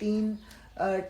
3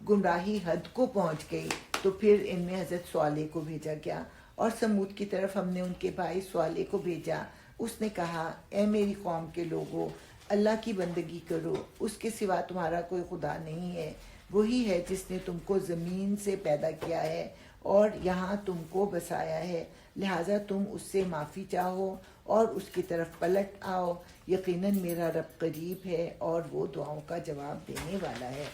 گمراہی حد کو پہنچ گئی تو پھر ان میں حضرت صالح کو بھیجا گیا، اور سمود کی طرف ہم نے ان کے بھائی صالح کو بھیجا۔ اس نے کہا اے میری قوم کے لوگوں، اللہ کی بندگی کرو، اس کے سوا تمہارا کوئی خدا نہیں ہے، وہی ہے جس نے تم کو زمین سے پیدا کیا ہے اور یہاں تم کو بسایا ہے، لہٰذا تم اس سے معافی چاہو اور اس کی طرف پلٹ آؤ، یقیناً میرا رب قریب ہے اور وہ دعاؤں کا جواب دینے والا ہے۔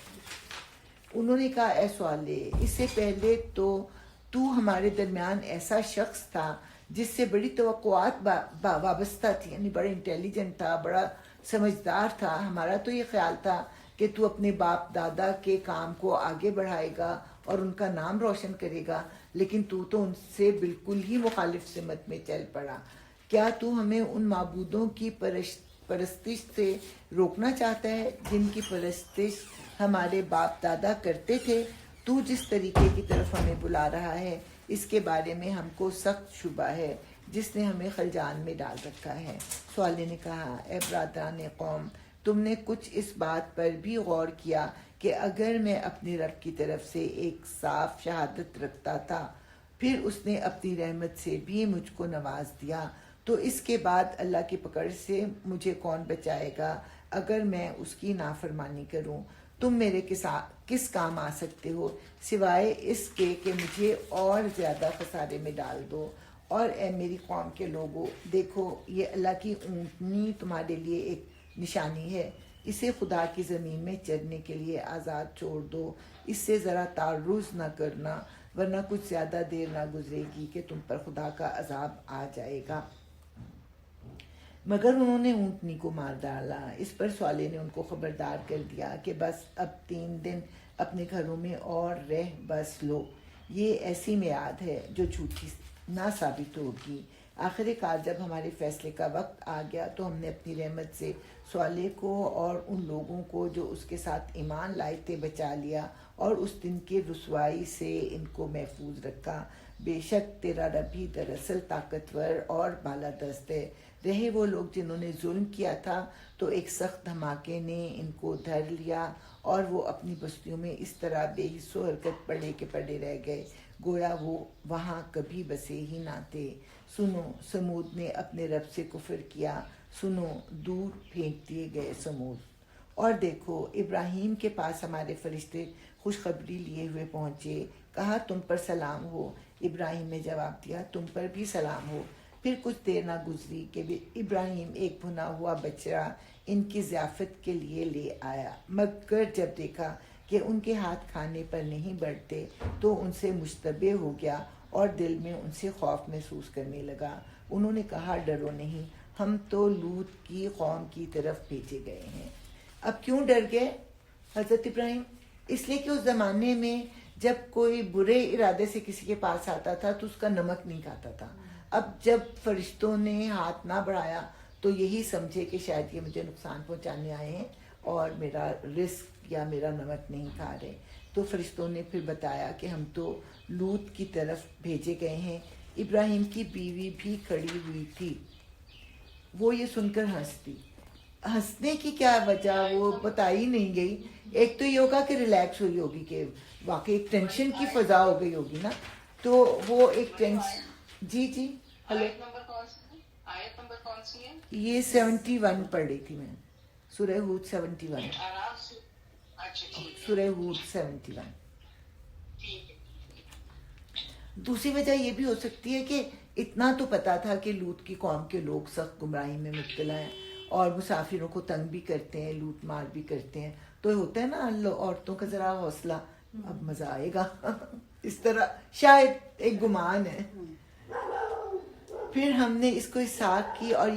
انہوں نے کہا اے صالح، اس سے پہلے تو ہمارے درمیان ایسا شخص تھا جس سے بڑی توقعات وابستہ تھی، یعنی بڑا انٹیلیجنٹ تھا، بڑا سمجھدار تھا۔ ہمارا تو یہ خیال تھا کہ تو اپنے باپ دادا کے کام کو آگے بڑھائے گا اور ان کا نام روشن کرے گا، لیکن تو ان سے بالکل ہی مخالف سمت میں چل پڑا۔ کیا تو ہمیں ان معبودوں کی پرستش سے روکنا چاہتا ہے جن کی پرستش ہمارے باپ دادا کرتے تھے؟ تو جس طریقے کی طرف ہمیں بلا رہا ہے اس کے بارے میں ہم کو سخت شبہ ہے، جس نے ہمیں خلجان میں ڈال رکھا ہے۔ صالح نے کہا اے برادران قوم، تم نے کچھ اس بات پر بھی غور کیا کہ اگر میں اپنے رب کی طرف سے ایک صاف شہادت رکھتا تھا، پھر اس نے اپنی رحمت سے بھی مجھ کو نواز دیا، تو اس کے بعد اللہ کی پکڑ سے مجھے کون بچائے گا اگر میں اس کی نافرمانی کروں؟ تم میرے کس کام آ سکتے ہو سوائے اس کے کہ مجھے اور زیادہ خسارے میں ڈال دو؟ اور اے میری قوم کے لوگوں، دیکھو یہ اللہ کی اونٹنی تمہارے لیے ایک نشانی ہے، اسے خدا کی زمین میں چرنے کے لیے آزاد چھوڑ دو، اس سے ذرا تعرض نہ کرنا، ورنہ کچھ زیادہ دیر نہ گزرے گی کہ تم پر خدا کا عذاب آ جائے گا۔ مگر انہوں نے اونٹنی کو مار ڈالا۔ اس پر صالح نے ان کو خبردار کر دیا کہ بس اب 3 دن اپنے گھروں میں اور رہ بس لو، یہ ایسی میعاد ہے جو جھوٹی نہ ثابت ہوگی۔ آخر کار جب ہمارے فیصلے کا وقت آ گیا تو ہم نے اپنی رحمت سے صالح کو اور ان لوگوں کو جو اس کے ساتھ ایمان لائے تھے بچا لیا، اور اس دن کی رسوائی سے ان کو محفوظ رکھا۔ بے شک تیرا رب ہی دراصل طاقتور اور بالادست ہے۔ رہے وہ لوگ جنہوں نے ظلم کیا تھا تو ایک سخت دھماکے نے ان کو دھر لیا، اور وہ اپنی بستیوں میں اس طرح بے حس و حرکت پڑے کے پڑے رہ گئے گویا وہ وہاں کبھی بسے ہی نہ تھے۔ سنو، سمود نے اپنے رب سے کفر کیا، سنو، دور پھینک دیے گئے سمود۔ اور دیکھو، ابراہیم کے پاس ہمارے فرشتے خوشخبری لیے ہوئے پہنچے، کہا تم پر سلام ہو۔ ابراہیم نے جواب دیا تم پر بھی سلام ہو۔ پھر کچھ دیر نہ گزری کہ ابراہیم ایک بھنا ہوا بچڑا ان کی ضیافت کے لیے لے آیا، مگر جب دیکھا کہ ان کے ہاتھ کھانے پر نہیں بڑھتے تو ان سے مشتبہ ہو گیا اور دل میں ان سے خوف محسوس کرنے لگا۔ انہوں نے کہا ڈرو نہیں، ہم تو لوط کی قوم کی طرف بھیجے گئے ہیں۔ اب کیوں ڈر گئے حضرت ابراہیم؟ اس لیے کہ اس زمانے میں جب کوئی برے ارادے سے کسی کے پاس آتا تھا تو اس کا نمک نہیں کھاتا تھا۔ اب جب فرشتوں نے ہاتھ نہ بڑھایا تو یہی سمجھے کہ شاید یہ مجھے نقصان پہنچانے آئے ہیں اور میرا رزق یا میرا نمک نہیں کھا رہے۔ تو فرشتوں نے پھر بتایا کہ ہم تو لوط کی طرف بھیجے گئے ہیں۔ ابراہیم کی بیوی بھی کھڑی ہوئی تھی، وہ یہ سن کر ہنستی۔ ہنسنے کی کیا وجہ وہ بتائی نہیں گئی۔ ایک تو یہ ہوگا کہ ریلیکس ہوئی ہوگی، کہ واقعی ایک ٹینشن کی فضا ہو گئی ہوگی نا، تو وہ ایک ٹینشن۔ جی ہلو، آیت نمبر کون سی ہے؟ یہ 71 پڑھ رہی تھی میں، سورہ ہود 71، سورہ ہود 71۔ دوسری وجہ یہ بھی ہو سکتی ہے کہ اتنا تو پتا تھا کہ لوط کی قوم کے لوگ سخت گمراہی میں مبتلا ہیں اور مسافروں کو تنگ بھی کرتے ہیں، لوٹ مار بھی کرتے ہیں، تو ہوتا ہے نا عورتوں کا ذرا حوصلہ، اب مزہ آئے گا اس طرح شاید ایک گمان ہے۔ پھر ہم نے اس کو اسحاق کی اور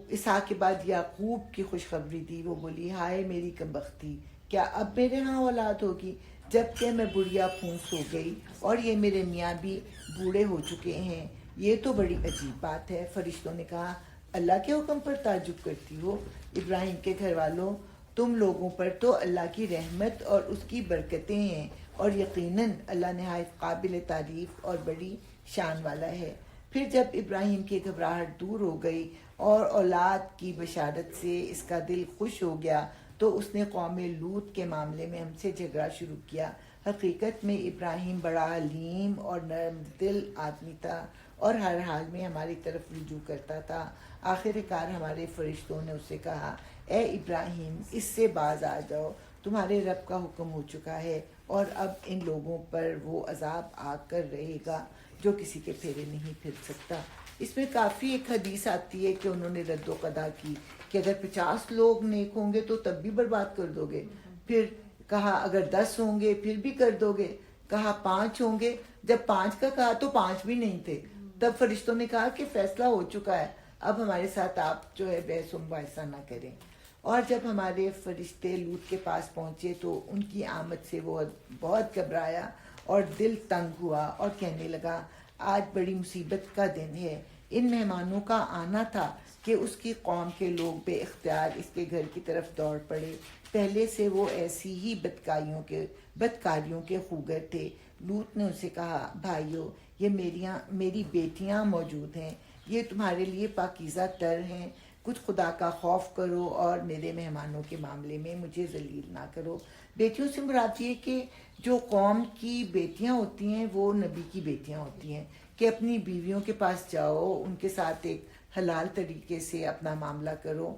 اسحاق کے بعد یعقوب کی خوشخبری دی۔ وہ بولی ہائے میری کمبختی، کیا اب میرے ہاں اولاد ہوگی جبکہ میں بڑھیا پھونس ہو گئی اور یہ میرے میاں بھی بوڑھے ہو چکے ہیں؟ یہ تو بڑی عجیب بات ہے۔ فرشتوں نے کہا اللہ کے حکم پر تعجب کرتی ہو؟ ابراہیم کے گھر والوں، تم لوگوں پر تو اللہ کی رحمت اور اس کی برکتیں ہیں، اور یقیناً اللہ نہایت قابل تعریف اور بڑی شان والا ہے۔ پھر جب ابراہیم کی گھبراہٹ دور ہو گئی اور اولاد کی بشارت سے اس کا دل خوش ہو گیا تو اس نے قوم لوط کے معاملے میں ہم سے جھگڑا شروع کیا. حقیقت میں ابراہیم بڑا حلیم اور نرم دل آدمی تھا اور ہر حال میں ہماری طرف رجوع کرتا تھا. آخر کار ہمارے فرشتوں نے اسے کہا اے ابراہیم اس سے باز آ جاؤ, تمہارے رب کا حکم ہو چکا ہے اور اب ان لوگوں پر وہ عذاب آ کر رہے گا جو کسی کے پھیرے نہیں پھر سکتا. اس میں کافی ایک حدیث آتی ہے کہ انہوں نے رد و قضا کی کہ اگر 50 لوگ نیک ہوں گے تو تب بھی برباد کر دو گے. پھر کہا اگر 10 ہوں گے پھر بھی کر دو گے. کہا 5 ہوں گے. جب 5 کا کہا تو 5 بھی نہیں تھے. تب فرشتوں نے کہا کہ فیصلہ ہو چکا ہے, اب ہمارے ساتھ آپ جو ہے بحث و مباحثہ نہ کریں. اور جب ہمارے فرشتے لوط کے پاس پہنچے تو ان کی آمد سے وہ بہت گھبرایا اور دل تنگ ہوا اور کہنے لگا آج بڑی مصیبت کا دن ہے. ان مہمانوں کا آنا تھا کہ اس کی قوم کے لوگ بے اختیار اس کے گھر کی طرف دوڑ پڑے. پہلے سے وہ ایسی ہی بدکاریوں کے خوگر تھے. لوط نے ان سے کہا بھائیو یہ میری بیٹیاں موجود ہیں, یہ تمہارے لیے پاکیزہ تر ہیں. کچھ خدا کا خوف کرو اور میرے مہمانوں کے معاملے میں مجھے ذلیل نہ کرو. بیٹیوں سے مراد یہ کہ جو قوم کی بیٹیاں ہوتی ہیں وہ نبی کی بیٹیاں ہوتی ہیں کہ اپنی بیویوں کے پاس جاؤ, ان کے ساتھ ایک حلال طریقے سے اپنا معاملہ کرو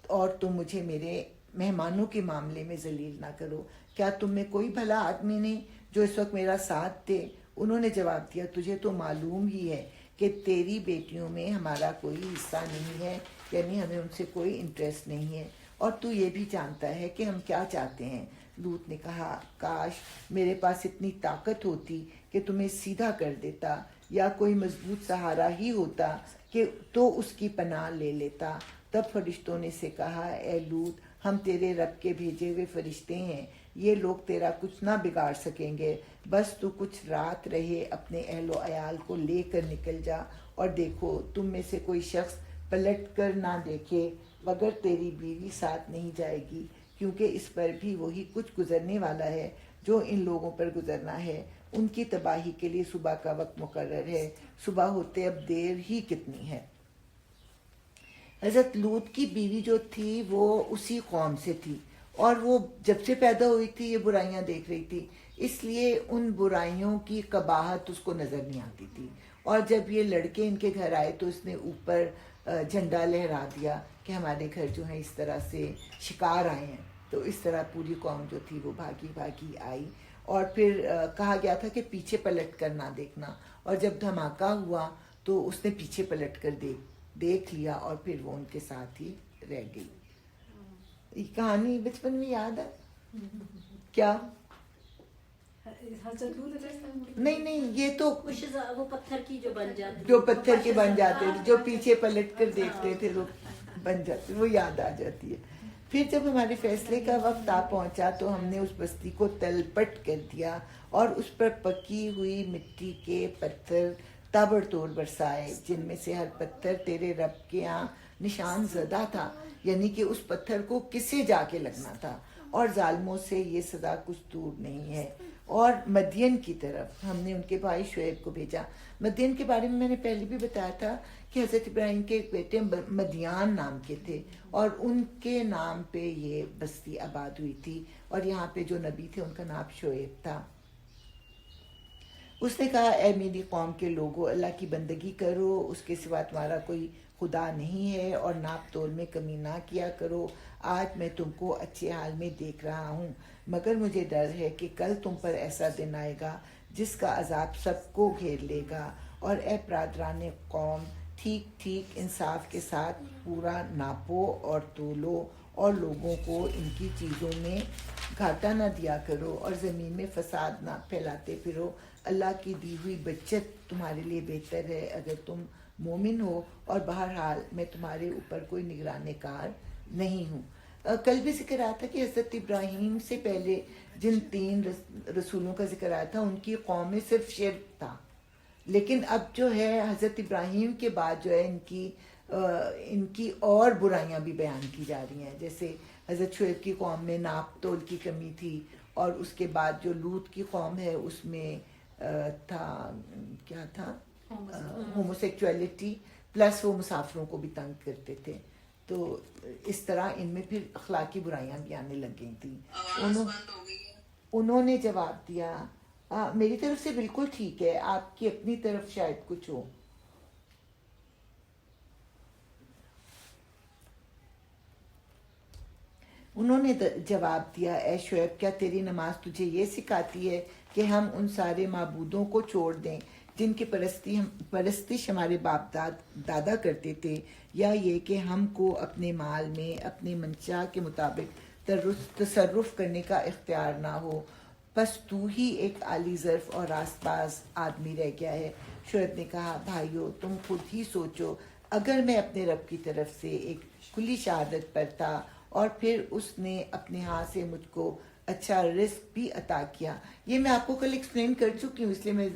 اور تم مجھے میرے مہمانوں کے معاملے میں ذلیل نہ کرو. کیا تم میں کوئی بھلا آدمی نہیں جو اس وقت میرا ساتھ دے؟ انہوں نے جواب دیا تجھے تو معلوم ہی ہے کہ تیری بیٹیوں میں ہمارا کوئی حصہ نہیں ہے, یعنی ہمیں ان سے کوئی انٹرسٹ نہیں ہے, اور تو یہ بھی جانتا ہے کہ ہم کیا چاہتے ہیں. لوط نے کہا کاش میرے پاس اتنی طاقت ہوتی کہ تمہیں سیدھا کر دیتا, یا کوئی مضبوط سہارا ہی ہوتا کہ تو اس کی پناہ لے لیتا. تب فرشتوں نے سے کہا اے لوط ہم تیرے رب کے بھیجے ہوئے فرشتے ہیں, یہ لوگ تیرا کچھ نہ بگاڑ سکیں گے. بس تو کچھ رات رہے اپنے اہل و عیال کو لے کر نکل جا, اور دیکھو تم میں سے کوئی شخص پلٹ کر نہ دیکھے مگر تیری بیوی ساتھ نہیں جائے گی, کیونکہ اس پر بھی وہی کچھ گزرنے والا ہے جو ان لوگوں پر گزرنا ہے. ان کی تباہی کے لیے صبح کا وقت مقرر ہے, صبح ہوتے اب دیر ہی کتنی ہے. حضرت لوط کی بیوی جو تھی وہ اسی قوم سے تھی, اور وہ جب سے پیدا ہوئی تھی یہ برائیاں دیکھ رہی تھی, اس لیے ان برائیوں کی قباحت اس کو نظر نہیں آتی تھی. اور جب یہ لڑکے ان کے گھر آئے تو اس نے اوپر جھنڈا لہرا دیا کہ ہمارے گھر جو ہیں اس طرح سے شکار آئے ہیں. تو اس طرح پوری قوم جو تھی وہ بھاگی بھاگی آئی, اور پھر کہا گیا تھا کہ پیچھے پلٹ کر نہ دیکھنا, اور جب دھماکہ ہوا تو اس نے پیچھے پلٹ کر دیکھ لیا اور پھر وہ ان کے ساتھ ہی رہ گئی. یہ کہانی بچپن میں یاد ہے کیا؟ نہیں یہ تو وہ پتھر کی جو بن جاتے, جو پتھر کے بن جاتے تھے, جو پیچھے پلٹ کر دیکھتے تھے وہ بن جاتے, وہ یاد آ جاتی ہے. پھر جب ہمارے فیصلے کا وقت آ پہنچا تو ہم نے اس بستی کو تل پٹ کر دیا اور اس پر پکی ہوئی مٹی کے پتھر تابڑ توڑ برسائے, جن میں سے ہر پتھر تیرے رب کے ہاں نشان زدہ تھا, یعنی کہ اس پتھر کو کسے جا کے لگنا تھا, اور ظالموں سے یہ سزا کچھ دور نہیں ہے. اور مدین کی طرف ہم نے ان کے بھائی شعیب کو بھیجا. مدین کے بارے میں نے پہلے بھی بتایا تھا کہ حضرت ابراہیم کے ایک بیٹے مدیان نام کے تھے, اور ان کے نام پہ یہ بستی آباد ہوئی تھی, اور یہاں پہ جو نبی تھے ان کا نام شعیب تھا. اس نے کہا اے میری قوم کے لوگوں, اللہ کی بندگی کرو, اس کے سوا تمہارا کوئی خدا نہیں ہے, اور ناپ تول میں کمی نہ کیا کرو. آج میں تم کو اچھے حال میں دیکھ رہا ہوں, مگر مجھے ڈر ہے کہ کل تم پر ایسا دن آئے گا جس کا عذاب سب کو گھیر لے گا. اور اے برادران قوم, ٹھیک ٹھیک انصاف کے ساتھ پورا ناپو اور تولو, اور لوگوں کو ان کی چیزوں میں گھاٹا نہ دیا کرو, اور زمین میں فساد نہ پھیلاتے پھرو. اللہ کی دی ہوئی بچت تمہارے لیے بہتر ہے اگر تم مومن ہو, اور بہرحال میں تمہارے اوپر کوئی نگران کار نہیں ہوں. کل بھی ذکر آیا تھا کہ حضرت ابراہیم سے پہلے جن 3 رسولوں کا ذکر آیا تھا ان کی قوم میں صرف شرک تھا, لیکن اب جو ہے حضرت ابراہیم کے بعد جو ہے ان کی اور برائیاں بھی بیان کی جا رہی ہیں. جیسے حضرت شعیب کی قوم میں ناپ تول کی کمی تھی, اور اس کے بعد جو لوط کی قوم ہے اس میں ہومو سیکچولیٹی, پلس وہ مسافروں کو بھی تنگ کرتے تھے. تو اس طرح ان میں پھر اخلاقی برائیاں بھی آنے لگ گئی تھیں. آواز بند ہو گئی ہے. انہوں نے جواب دیا میری طرف سے بالکل ٹھیک ہے, آپ کی اپنی طرف شاید کچھ ہو. انہوں نے جواب دیا اے شعیب, کیا تیری نماز تجھے یہ سکھاتی ہے کہ ہم ان سارے معبودوں کو چھوڑ دیں جن کی پرستش ہمارے باپ دادا کرتے تھے, یا یہ کہ ہم کو اپنے مال میں اپنے منشا کے مطابق تصرف کرنے کا اختیار نہ ہو, بس تو ہی ایک عالی ظرف اور راست باز آدمی رہ گیا ہے. شعیب نے کہا بھائیو تم خود ہی سوچو, اگر میں اپنے رب کی طرف سے ایک کھلی شہادت پڑھتا اور پھر اس نے اپنے ہاتھ سے مجھ کو اچھا رزق بھی عطا کیا. یہ میں آپ کو کل ایکسپلین کر چکی ہوں, اس لیے میں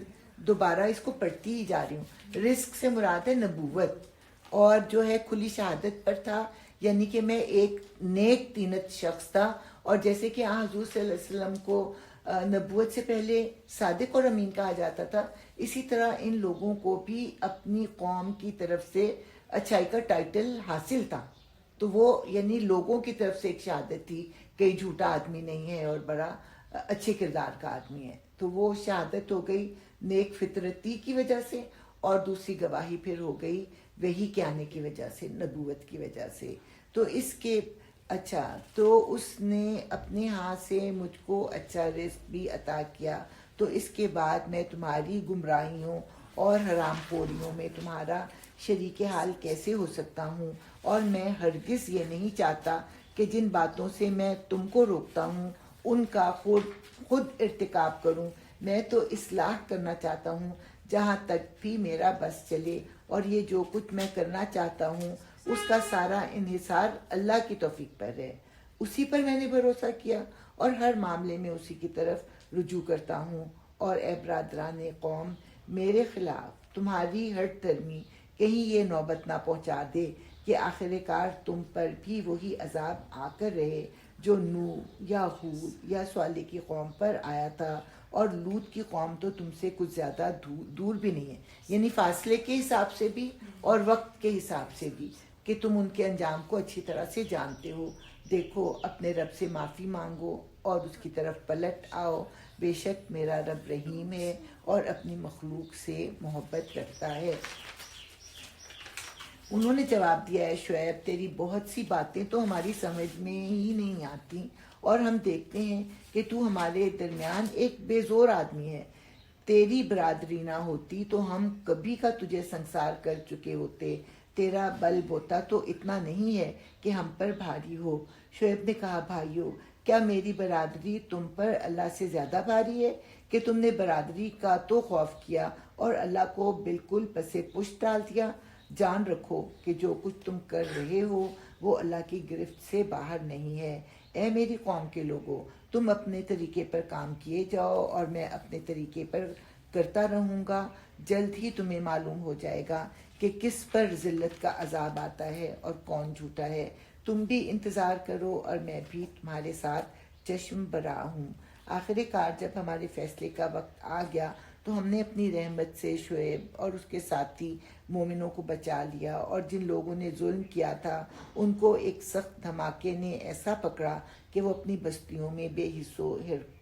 دوبارہ اس کو پڑھتی ہی جا رہی ہوں. رزق سے مراد ہے نبوت, اور جو ہے کھلی شہادت پر تھا یعنی کہ میں ایک نیک تینت شخص تھا, اور جیسے کہ حضور صلی اللہ علیہ وسلم کو نبوت سے پہلے صادق اور امین کہا جاتا تھا, اسی طرح ان لوگوں کو بھی اپنی قوم کی طرف سے اچھائی کا ٹائٹل حاصل تھا. تو وہ یعنی لوگوں کی طرف سے ایک شہادت تھی کہ جھوٹا آدمی نہیں ہے اور بڑا اچھے کردار کا آدمی ہے. تو وہ شہادت ہو گئی نیک فطرتی کی وجہ سے, اور دوسری گواہی پھر ہو گئی وحی کے آنے کی وجہ سے, نبوت کی وجہ سے. تو اس کے تو اس نے اپنے ہاتھ سے مجھ کو اچھا رزق بھی عطا کیا, تو اس کے بعد میں تمہاری گمراہیوں اور حرام خوریوں میں تمہارا شریک حال کیسے ہو سکتا ہوں, اور میں ہرگز یہ نہیں چاہتا کہ جن باتوں سے میں تم کو روکتا ہوں ان کا خود ارتکاب کروں. میں تو اصلاح کرنا چاہتا ہوں جہاں تک بھی میرا بس چلے, اور یہ جو کچھ میں کرنا چاہتا ہوں اس کا سارا انحصار اللہ کی توفیق پر ہے. اسی پر میں نے بھروسہ کیا اور ہر معاملے میں اسی کی طرف رجوع کرتا ہوں. اور اے برادران قوم, میرے خلاف تمہاری ہٹ دھرمی کہیں یہ نوبت نہ پہنچا دے کہ آخر کار تم پر بھی وہی عذاب آ کر رہے جو نوح یا ہود یا صالح کی قوم پر آیا تھا, اور لوط کی قوم تو تم سے کچھ زیادہ دور بھی نہیں ہے, یعنی فاصلے کے حساب سے بھی اور وقت کے حساب سے بھی, کہ تم ان کے انجام کو اچھی طرح سے جانتے ہو. دیکھو اپنے رب سے معافی مانگو اور اس کی طرف پلٹ آؤ, بے شک میرا رب رحیم ہے اور اپنی مخلوق سے محبت رکھتا ہے. انہوں نے جواب دیا ہے شعیب, تیری بہت سی باتیں تو ہماری سمجھ میں ہی نہیں آتی, اور ہم دیکھتے ہیں کہ تو ہمارے درمیان ایک بے زور آدمی ہے. تیری برادری نہ ہوتی تو ہم کبھی کا تجھے سنسار کر چکے ہوتے. تیرا بل بوتا تو اتنا نہیں ہے کہ ہم پر بھاری ہو. شعیب نے کہا بھائیو, کیا میری برادری تم پر اللہ سے زیادہ بھاری ہے کہ تم نے برادری کا تو خوف کیا اور اللہ کو بالکل پس پشت ڈال دیا. جان رکھو کہ جو کچھ تم کر رہے ہو وہ اللہ کی گرفت سے باہر نہیں ہے. اے میری قوم کے لوگوں, تم اپنے طریقے پر کام کیے جاؤ اور میں اپنے طریقے پر کرتا رہوں گا. جلد ہی تمہیں معلوم ہو جائے گا کہ کس پر ذلت کا عذاب آتا ہے اور کون جھوٹا ہے. تم بھی انتظار کرو اور میں بھی تمہارے ساتھ چشم برا ہوں. آخر کار جب ہمارے فیصلے کا وقت آ گیا تو ہم نے اپنی رحمت سے شعیب اور اس کے ساتھی مومنوں کو بچا لیا, اور جن لوگوں نے ظلم کیا تھا ان کو ایک سخت دھماکے نے ایسا پکڑا کہ وہ اپنی بستیوں میں بے حس و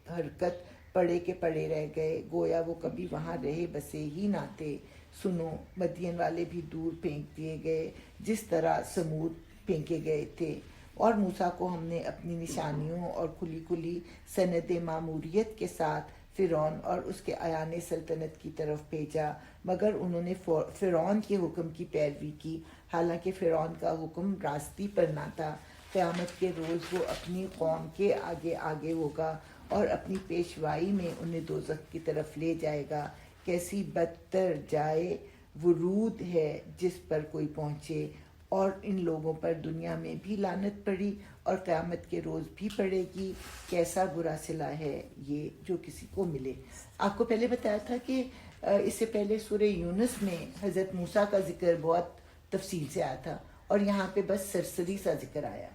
حرکت پڑے کے پڑے رہ گئے, گویا وہ کبھی وہاں رہے بسے ہی نہ تھے. سنو, مدین والے بھی دور پھینک دیے گئے جس طرح سمود پھینکے گئے تھے, اور موسیٰ کو ہم نے اپنی نشانیوں اور کھلی سند ماموریت کے ساتھ فرعون اور اس کے ایان سلطنت کی طرف بھیجا, مگر انہوں نے فرعون کے حکم کی پیروی کی, حالانکہ فرعون کا حکم راستی پر نہ تھا. قیامت کے روز وہ اپنی قوم کے آگے آگے ہوگا اور اپنی پیشوائی میں انہیں دوزخ کی طرف لے جائے گا. کیسی بدتر جائے ورود ہے جس پر کوئی پہنچے, اور ان لوگوں پر دنیا میں بھی لعنت پڑی اور قیامت کے روز بھی پڑے گی. کیسا برا صلہ ہے یہ جو کسی کو ملے. آپ کو پہلے بتایا تھا کہ اس سے پہلے سورہ یونس میں حضرت موسیٰ کا ذکر بہت تفصیل سے آیا تھا, اور یہاں پہ بس سرسری سا ذکر آیا.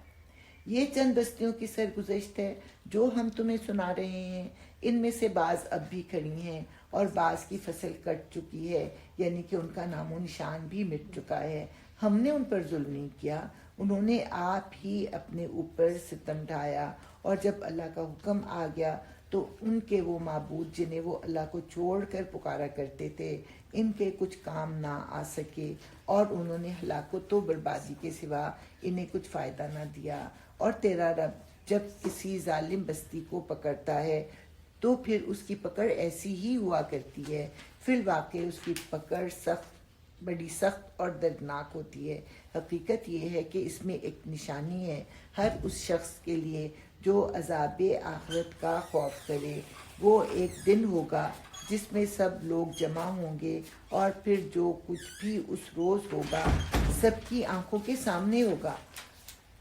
یہ چند بستیوں کی سرگزشت ہے جو ہم تمہیں سنا رہے ہیں. ان میں سے بعض اب بھی کھڑی ہیں اور بعض کی فصل کٹ چکی ہے, یعنی کہ ان کا نام و نشان بھی مٹ چکا ہے. ہم نے ان پر ظلم نہیں کیا، انہوں نے آپ ہی اپنے اوپر ستم ڈھایا، اور جب اللہ کا حکم آ گیا تو ان کے وہ معبود جنہیں وہ اللہ کو چھوڑ کر پکارا کرتے تھے ان کے کچھ کام نہ آ سکے، اور انہوں نے ہلاکت و بربادی کے سوا انہیں کچھ فائدہ نہ دیا۔ اور تیرا رب جب کسی ظالم بستی کو پکڑتا ہے تو پھر اس کی پکڑ ایسی ہی ہوا کرتی ہے، فی الواقع اس کی پکڑ بڑی سخت اور دردناک ہوتی ہے۔ حقیقت یہ ہے کہ اس میں ایک نشانی ہے ہر اس شخص کے لیے جو عذاب آخرت کا خوف کرے۔ وہ ایک دن ہوگا جس میں سب لوگ جمع ہوں گے، اور پھر جو کچھ بھی اس روز ہوگا سب کی آنکھوں کے سامنے ہوگا۔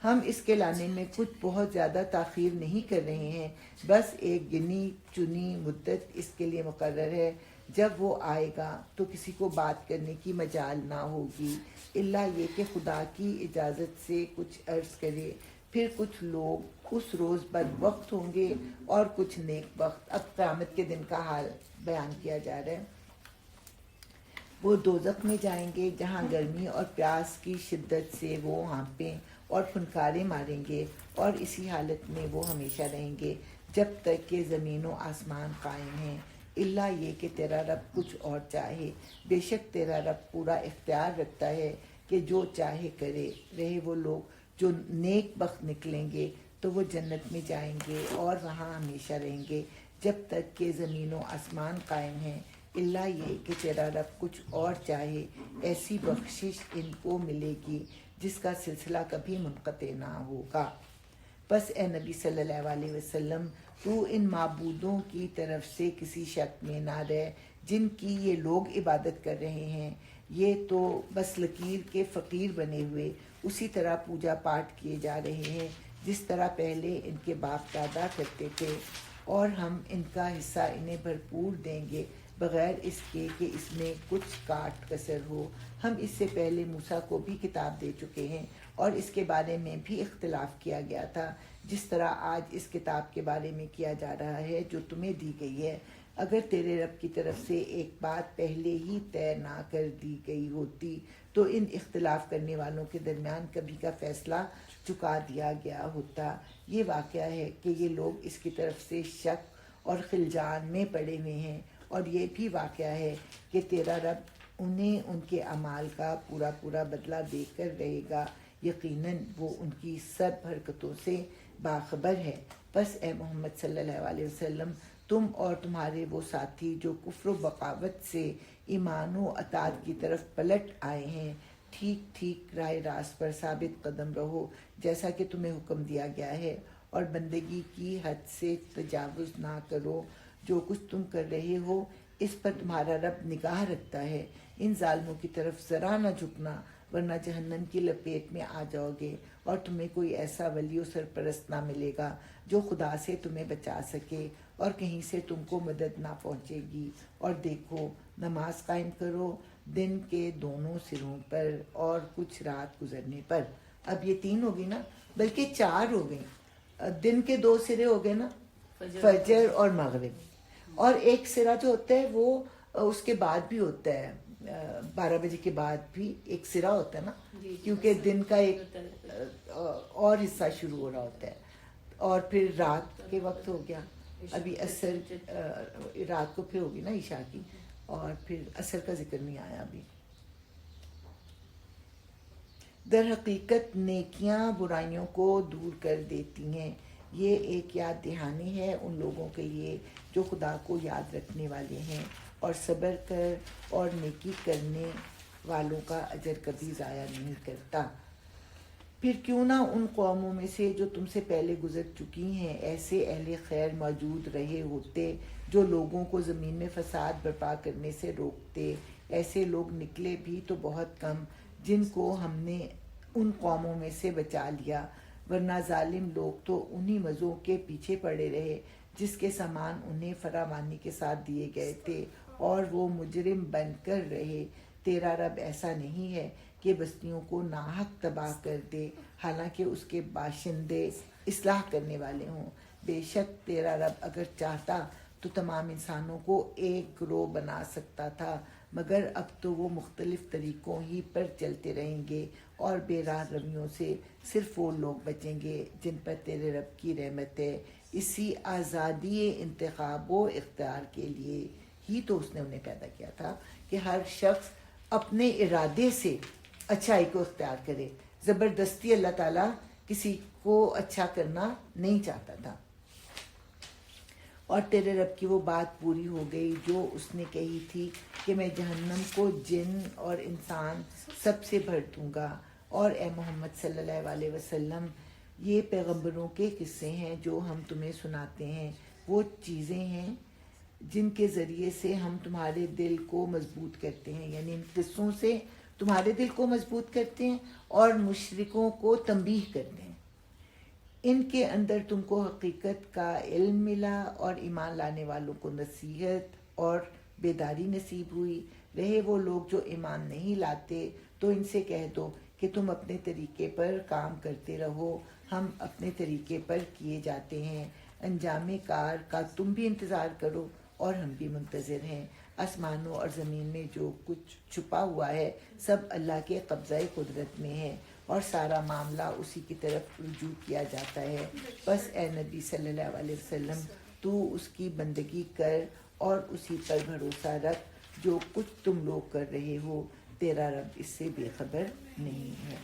ہم اس کے لانے میں کچھ بہت زیادہ تاخیر نہیں کر رہے ہیں، بس ایک گنی چنی مدت اس کے لیے مقرر ہے۔ جب وہ آئے گا تو کسی کو بات کرنے کی مجال نہ ہوگی الا یہ کہ خدا کی اجازت سے کچھ عرض کرے، پھر کچھ لوگ اس روز بدبخت ہوں گے اور کچھ نیک بخت۔ اب قیامت کے دن کا حال بیان کیا جا رہا ہے۔ وہ دوزخ میں جائیں گے جہاں گرمی اور پیاس کی شدت سے وہ ہانپیں اور پھنکارے ماریں گے، اور اسی حالت میں وہ ہمیشہ رہیں گے جب تک کہ زمین و آسمان قائم ہیں، الا یہ کہ تیرا رب کچھ اور چاہے۔ بے شک تیرا رب پورا اختیار رکھتا ہے کہ جو چاہے کرے۔ رہے وہ لوگ جو نیک بخت نکلیں گے تو وہ جنت میں جائیں گے اور وہاں ہمیشہ رہیں گے جب تک کہ زمین و آسمان قائم ہیں، الا یہ کہ تیرا رب کچھ اور چاہے۔ ایسی بخشش ان کو ملے گی جس کا سلسلہ کبھی منقطع نہ ہوگا۔ بس اے نبی صلی اللہ علیہ وسلم، تو ان معبودوں کی طرف سے کسی شک میں نہ رہ جن کی یہ لوگ عبادت کر رہے ہیں، یہ تو بس لکیر کے فقیر بنے ہوئے اسی طرح پوجا پاٹ کیے جا رہے ہیں جس طرح پہلے ان کے باپ دادا کرتے تھے، اور ہم ان کا حصہ انہیں بھرپور دیں گے بغیر اس کے کہ اس میں کچھ کاٹ کسر ہو۔ ہم اس سے پہلے موسیٰ کو بھی کتاب دے چکے ہیں اور اس کے بارے میں بھی اختلاف کیا گیا تھا، جس طرح آج اس کتاب کے بارے میں کیا جا رہا ہے جو تمہیں دی گئی ہے۔ اگر تیرے رب کی طرف سے ایک بات پہلے ہی طے نہ کر دی گئی ہوتی تو ان اختلاف کرنے والوں کے درمیان کبھی کا فیصلہ چکا دیا گیا ہوتا۔ یہ واقعہ ہے کہ یہ لوگ اس کی طرف سے شک اور خلجان میں پڑے ہوئے ہیں، اور یہ بھی واقعہ ہے کہ تیرا رب انہیں ان کے اعمال کا پورا پورا بدلہ دے کر رہے گا، یقیناً وہ ان کی سب حرکتوں سے باخبر ہے۔ بس اے محمد صلی اللہ علیہ وسلم، تم اور تمہارے وہ ساتھی جو کفر و بغاوت سے ایمان و اطاعت کی طرف پلٹ آئے ہیں، ٹھیک ٹھیک راہ راست پر ثابت قدم رہو جیسا کہ تمہیں حکم دیا گیا ہے، اور بندگی کی حد سے تجاوز نہ کرو۔ جو کچھ تم کر رہے ہو اس پر تمہارا رب نگاہ رکھتا ہے۔ ان ظالموں کی طرف ذرا نہ جھکنا ورنہ جہنم کی لپیٹ میں آ جاؤ گے، اور تمہیں کوئی ایسا ولی و سرپرست نہ ملے گا جو خدا سے تمہیں بچا سکے، اور کہیں سے تم کو مدد نہ پہنچے گی۔ اور دیکھو، نماز قائم کرو دن کے دونوں سروں پر اور کچھ رات گزرنے پر۔ اب یہ 3 ہو گئی نا، بلکہ 4 ہو گئی۔ دن کے 2 سرے ہو گئے نا، فجر اور مغرب، اور ایک سرا جو ہوتا ہے وہ اس کے بعد بھی ہوتا ہے، 12 بجے کے بعد بھی ایک سرا ہوتا ہے نا، کیونکہ دن کا ایک اور حصہ شروع ہو رہا ہوتا ہے، اور پھر رات کے وقت ہو گیا، ابھی عصر رات کو پھر ہوگی نا عشاء کی، اور پھر عصر کا ذکر نہیں آیا ابھی۔ در حقیقت نیکیاں برائیوں کو دور کر دیتی ہیں، یہ ایک یاد دہانی ہے ان لوگوں کے لیے جو خدا کو یاد رکھنے والے ہیں، اور صبر کر اور نیکی کرنے والوں کا اجر کبھی ضائع نہیں کرتا۔ پھر کیوں نہ ان قوموں میں سے جو تم سے پہلے گزر چکی ہیں ایسے اہل خیر موجود رہے ہوتے جو لوگوں کو زمین میں فساد برپا کرنے سے روکتے۔ ایسے لوگ نکلے بھی تو بہت کم جن کو ہم نے ان قوموں میں سے بچا لیا، ورنہ ظالم لوگ تو انہی مزوں کے پیچھے پڑے رہے جس کے سامان انہیں فراوانی کے ساتھ دیے گئے تھے، اور وہ مجرم بن کر رہے۔ تیرا رب ایسا نہیں ہے کہ بستیوں کو ناحق تباہ کر دے حالانکہ اس کے باشندے اصلاح کرنے والے ہوں۔ بے شک تیرا رب اگر چاہتا تو تمام انسانوں کو ایک گروہ بنا سکتا تھا، مگر اب تو وہ مختلف طریقوں ہی پر چلتے رہیں گے اور بے راہ رویوں سے صرف وہ لوگ بچیں گے جن پر تیرے رب کی رحمت ہے. اسی آزادی انتخاب و اختیار کے لیے ہی تو اس نے انہیں پیدا کیا تھا کہ ہر شخص اپنے ارادے سے اچھائی کو اختیار کرے. زبردستی اللہ تعالیٰ کسی کو اچھا کرنا نہیں چاہتا تھا. اور تیرے رب کی وہ بات پوری ہو گئی جو اس نے کہی تھی کہ میں جہنم کو جن اور انسان سب سے بھر دوں گا. اور اے محمد صلی اللہ علیہ وسلم، یہ پیغمبروں کے قصے ہیں جو ہم تمہیں سناتے ہیں، وہ چیزیں ہیں جن کے ذریعے سے ہم تمہارے دل کو مضبوط کرتے ہیں، یعنی ان قصوں سے تمہارے دل کو مضبوط کرتے ہیں اور مشرکوں کو تنبیہ کرتے ہیں. ان کے اندر تم کو حقیقت کا علم ملا اور ایمان لانے والوں کو نصیحت اور بیداری نصیب ہوئی. رہے وہ لوگ جو ایمان نہیں لاتے تو ان سے کہہ دو کہ تم اپنے طریقے پر کام کرتے رہو، ہم اپنے طریقے پر کیے جاتے ہیں. انجام کار کا تم بھی انتظار کرو اور ہم بھی منتظر ہیں. آسمانوں اور زمین میں جو کچھ چھپا ہوا ہے سب اللہ کے قبضۂ قدرت میں ہے اور سارا معاملہ اسی کی طرف رجوع کیا جاتا ہے. بس اے نبی صلی اللہ علیہ وسلم، تو اس کی بندگی کر اور اسی پر بھروسہ رکھ. جو کچھ تم لوگ کر رہے ہو تیرا رب اس سے بے خبر نہیں ہے.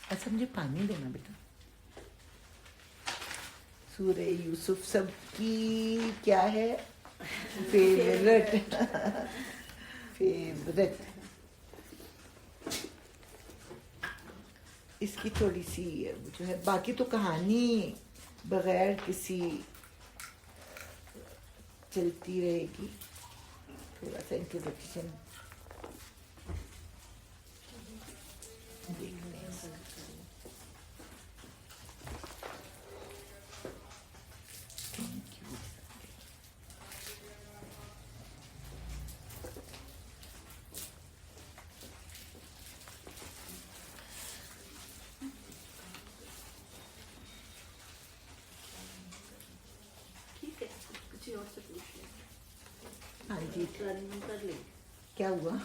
اچھا مجھے پانی دینا بیٹا. سورہ یوسف سب کی کیا ہے؟ فیورٹ. فیورٹ. اس کی تھوڑی سی جو ہے، باقی تو کہانی بغیر کسی چلتی رہے گی. تھوڑا سا انٹروڈکشن دیکھتے ہیں. ہاں جی کر لیں کیا ہوا؟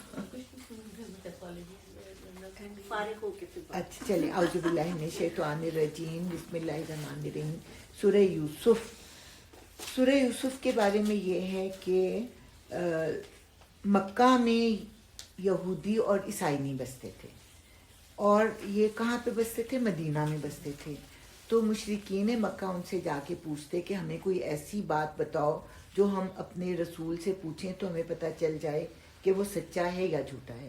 فارغ ہو کے پھر اچھا چلیں. اعوذ باللہ من الشیطان الرجیم، بسم اللہ الرحمن الرحیم. سورہ یوسف. سورہ یوسف کے بارے میں یہ ہے کہ مکہ میں یہودی اور عیسائی نہیں بستے تھے، اور یہ کہاں پہ بستے تھے؟ مدینہ میں بستے تھے. تو مشرکین مکہ ان سے جا کے پوچھتے کہ ہمیں کوئی ایسی بات بتاؤ جو ہم اپنے رسول سے پوچھیں تو ہمیں پتہ چل جائے کہ وہ سچا ہے یا جھوٹا ہے.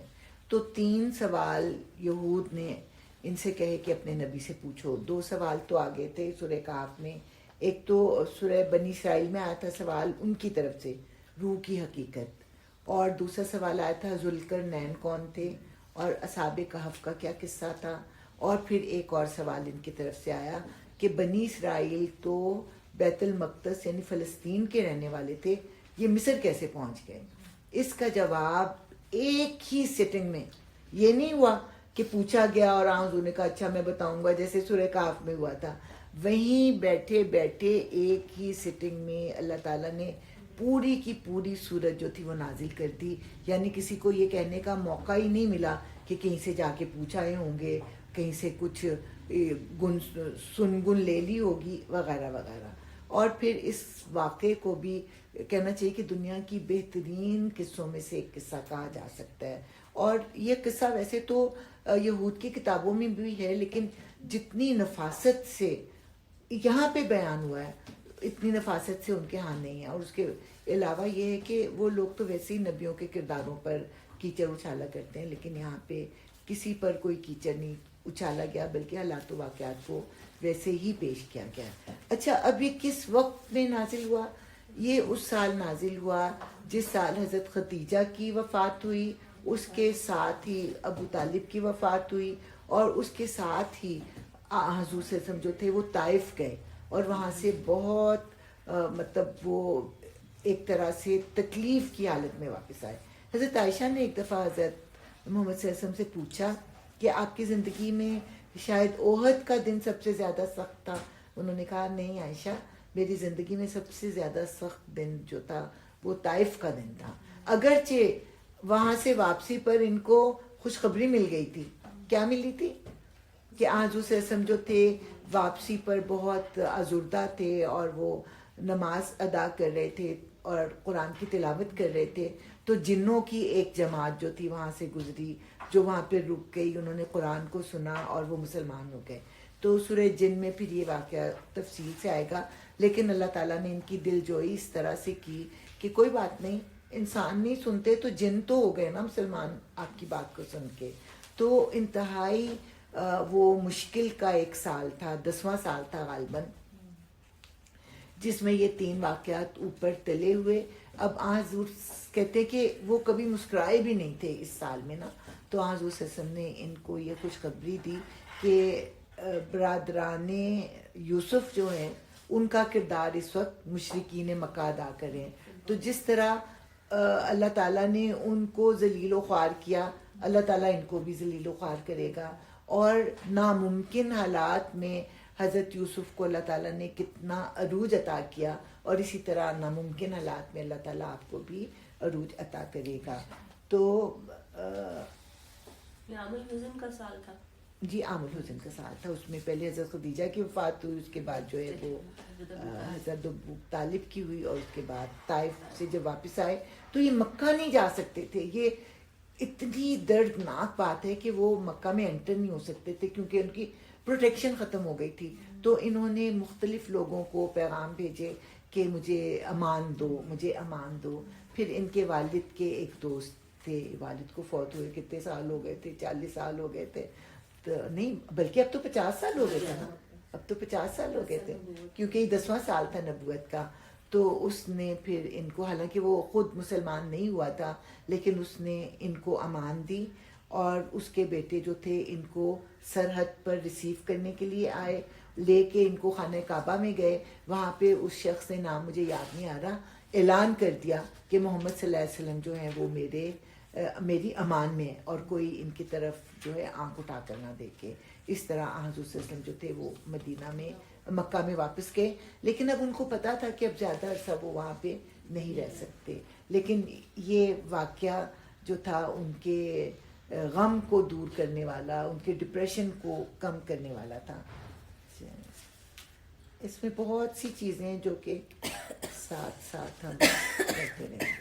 تو 3 سوال یہود نے ان سے کہے کہ اپنے نبی سے پوچھو. 2 سوال تو آگے تھے سورہ کہف میں. ایک تو سورہ بنی اسرائیل میں آیا تھا سوال ان کی طرف سے، روح کی حقیقت، اور دوسرا سوال آیا تھا ذوالقرنین کون تھے اور اصحاب کہف کا کیا قصہ تھا. اور پھر ایک اور سوال ان کی طرف سے آیا کہ بنی اسرائیل تو بیت المقدس یعنی فلسطین کے رہنے والے تھے، یہ مصر کیسے پہنچ گئے؟ اس کا جواب ایک ہی سیٹنگ میں، یہ نہیں ہوا کہ پوچھا گیا اور حضور نے کہا اچھا میں بتاؤں گا جیسے سورہ کہف میں ہوا تھا. وہیں بیٹھے بیٹھے ایک ہی سیٹنگ میں اللہ تعالیٰ نے پوری کی پوری سورت جو تھی وہ نازل کر دی. یعنی کسی کو یہ کہنے کا موقع ہی نہیں ملا کہ کہیں سے جا کے پوچھا آئے ہوں گے، کہیں سے کچھ گن لے لی ہوگی وغیرہ وغیرہ. اور پھر اس واقعے کو بھی کہنا چاہیے کہ دنیا کی بہترین قصوں میں سے ایک قصہ کہا جا سکتا ہے. اور یہ قصہ ویسے تو یہود کی کتابوں میں بھی ہے، لیکن جتنی نفاست سے یہاں پہ بیان ہوا ہے اتنی نفاست سے ان کے ہاں نہیں ہے. اور اس کے علاوہ یہ ہے کہ وہ لوگ تو ویسے ہی نبیوں کے کرداروں پر کیچڑ اچھالا کرتے ہیں، لیکن یہاں پہ کسی پر کوئی کیچڑ نہیں اچھالا گیا بلکہ حالات و واقعات کو ویسے ہی پیش کیا گیا. اچھا اب یہ کس وقت میں نازل ہوا؟ یہ اس سال نازل ہوا جس سال حضرت خدیجہ کی وفات ہوئی، اس کے ساتھ ہی ابو طالب کی وفات ہوئی، اور اس کے ساتھ ہی حضور صلی اللہ علیہ وسلم جو تھے وہ طائف گئے اور وہاں سے بہت مطلب وہ ایک طرح سے تکلیف کی حالت میں واپس آئے. حضرت عائشہ نے ایک دفعہ حضرت محمد صلی اللہ علیہ وسلم سے پوچھا کہ آپ کی زندگی میں شاید احد کا دن سب سے زیادہ سخت تھا. انہوں نے کہا نہیں عائشہ، میری زندگی میں سب سے زیادہ سخت دن جو تھا وہ طائف کا دن تھا، اگرچہ وہاں سے واپسی پر ان کو خوشخبری مل گئی تھی. کیا ملی تھی؟ کہ حضور صلی اللہ علیہ وسلم جو تھے واپسی پر بہت آزردہ تھے اور وہ نماز ادا کر رہے تھے اور قرآن کی تلاوت کر رہے تھے. تو جنوں کی ایک جماعت جو تھی وہاں سے گزری، جو وہاں پہ رک گئی، انہوں نے قرآن کو سنا اور وہ مسلمان ہو گئے. تو سورہ جن میں پھر یہ واقعہ تفصیل سے آئے گا، لیکن اللہ تعالیٰ نے ان کی دل جوئی اس طرح سے کی کہ کوئی بات نہیں، انسان نہیں سنتے تو جن تو ہو گئے نا مسلمان آپ کی بات کو سن کے. تو انتہائی وہ مشکل کا ایک سال تھا، 10واں سال تھا غالباً، جس میں یہ 3 واقعات اوپر تلے ہوئے. اب حضور کہتے کہ وہ کبھی مسکرائے بھی نہیں تھے اس سال میں نا. تو حضور صلی اللہ علیہ وسلم نے ان کو یہ خوشخبری دی کہ برادران یوسف جو ہیں ان کا کردار اس وقت مشرکین مکہ ادا کریں. تو جس طرح اللہ تعالیٰ نے ان کو ذلیل و خوار کیا، اللہ تعالیٰ ان کو بھی ذلیل و خوار کرے گا. اور ناممکن حالات میں حضرت یوسف کو اللہ تعالیٰ نے کتنا عروج عطا کیا، اور اسی طرح ناممکن حالات میں اللہ تعالیٰ آپ کو بھی عروج عطا کرے گا. تو یہ عام الحزن کا سال تھا. جی عام الحزن کا سال تھا. اس میں پہلے حضرت خدیجہ کی وفات ہوئی، اس کے بعد جو ہے وہ حضرت ابو طالب کی ہوئی، اور اس کے بعد طائف سے جب واپس آئے تو یہ مکہ نہیں جا سکتے تھے. یہ اتنی دردناک بات ہے کہ وہ مکہ میں انٹر نہیں ہو سکتے تھے کیونکہ ان کی پروٹیکشن ختم ہو گئی تھی. تو انہوں نے مختلف لوگوں کو پیغام بھیجے کہ مجھے امان دو، مجھے امان دو. پھر ان کے والد کے ایک دوست تھے، والد کو فوت ہوئے کتنے سال ہو گئے تھے، 40 سال ہو گئے تھے. تو نہیں بلکہ اب تو 50 سال ہو گئے تھے نا، اب تو 50 سال ہو گئے تھے کیونکہ یہ 10واں سال تھا نبوت کا. تو اس نے پھر ان کو، حالانکہ وہ خود مسلمان نہیں ہوا تھا، لیکن اس نے ان کو امان دی. اور اس کے بیٹے جو تھے ان کو سرحد پر ریسیو کرنے کے لیے آئے، لے کے ان کو خانہ کعبہ میں گئے. وہاں پہ اس شخص نے، نام مجھے یاد نہیں آ رہا، اعلان کر دیا کہ محمد صلی اللہ علیہ وسلم جو ہیں وہ میری امان میں، اور کوئی ان کی طرف جو ہے آنکھ اٹھا کر نہ دیکھے. اس طرح حضور صلی اللہ علیہ وسلم جو تھے وہ مدینہ میں، مکہ میں واپس گئے. لیکن اب ان کو پتا تھا کہ اب زیادہ عرصہ وہ وہاں پہ نہیں رہ سکتے. لیکن یہ واقعہ جو تھا ان کے غم کو دور کرنے والا، ان کے ڈپریشن کو کم کرنے والا تھا. اس میں بہت سی چیزیں جو کہ ساتھ ساتھ ہم کرتے رہے.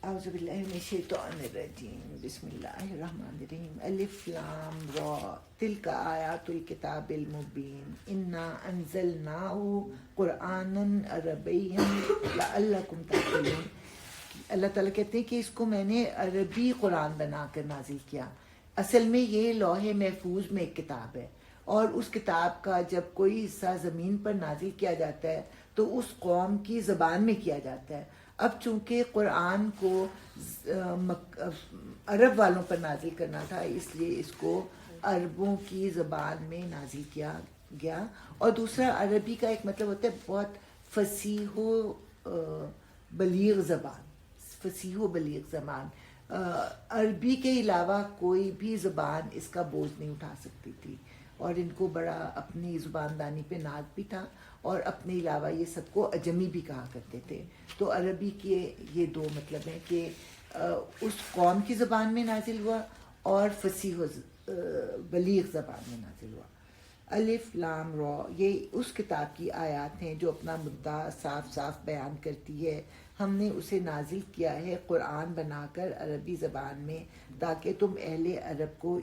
اعوذ باللہ من الشیطان الرجیم، بسم اللہ الرحمن الرحیم. الف لام را تلک آیات الکتاب المبین انا انزلناہ قرآنا عربیا لعلکم تعقلون. اللہ تعالیٰ کہتے ہیں کہ اس کو میں نے عربی قرآن بنا کر نازل کیا. اصل میں یہ لوح محفوظ میں ایک کتاب ہے، اور اس کتاب کا جب کوئی حصہ زمین پر نازل کیا جاتا ہے تو اس قوم کی زبان میں کیا جاتا ہے. اب چونکہ قرآن کو عرب والوں پر نازل کرنا تھا، اس لیے اس کو عربوں کی زبان میں نازل کیا گیا. اور دوسرا، عربی کا ایک مطلب ہوتا ہے بہت فصیح و بلیغ زبان. فصیح و بلیغ زبان، عربی کے علاوہ کوئی بھی زبان اس کا بوجھ نہیں اٹھا سکتی تھی. اور ان کو بڑا اپنی زباندانی پہ ناز بھی تھا، اور اپنے علاوہ یہ سب کو اجمی بھی کہا کرتے تھے. تو عربی کے یہ 2 مطلب ہیں کہ اس قوم کی زبان میں نازل ہوا اور فصیح و بلیغ زبان میں نازل ہوا. الف لام را، یہ اس کتاب کی آیات ہیں جو اپنا مدعا صاف صاف بیان کرتی ہے. ہم نے اسے نازل کیا ہے قرآن بنا کر عربی زبان میں، تاکہ تم اہل عرب کو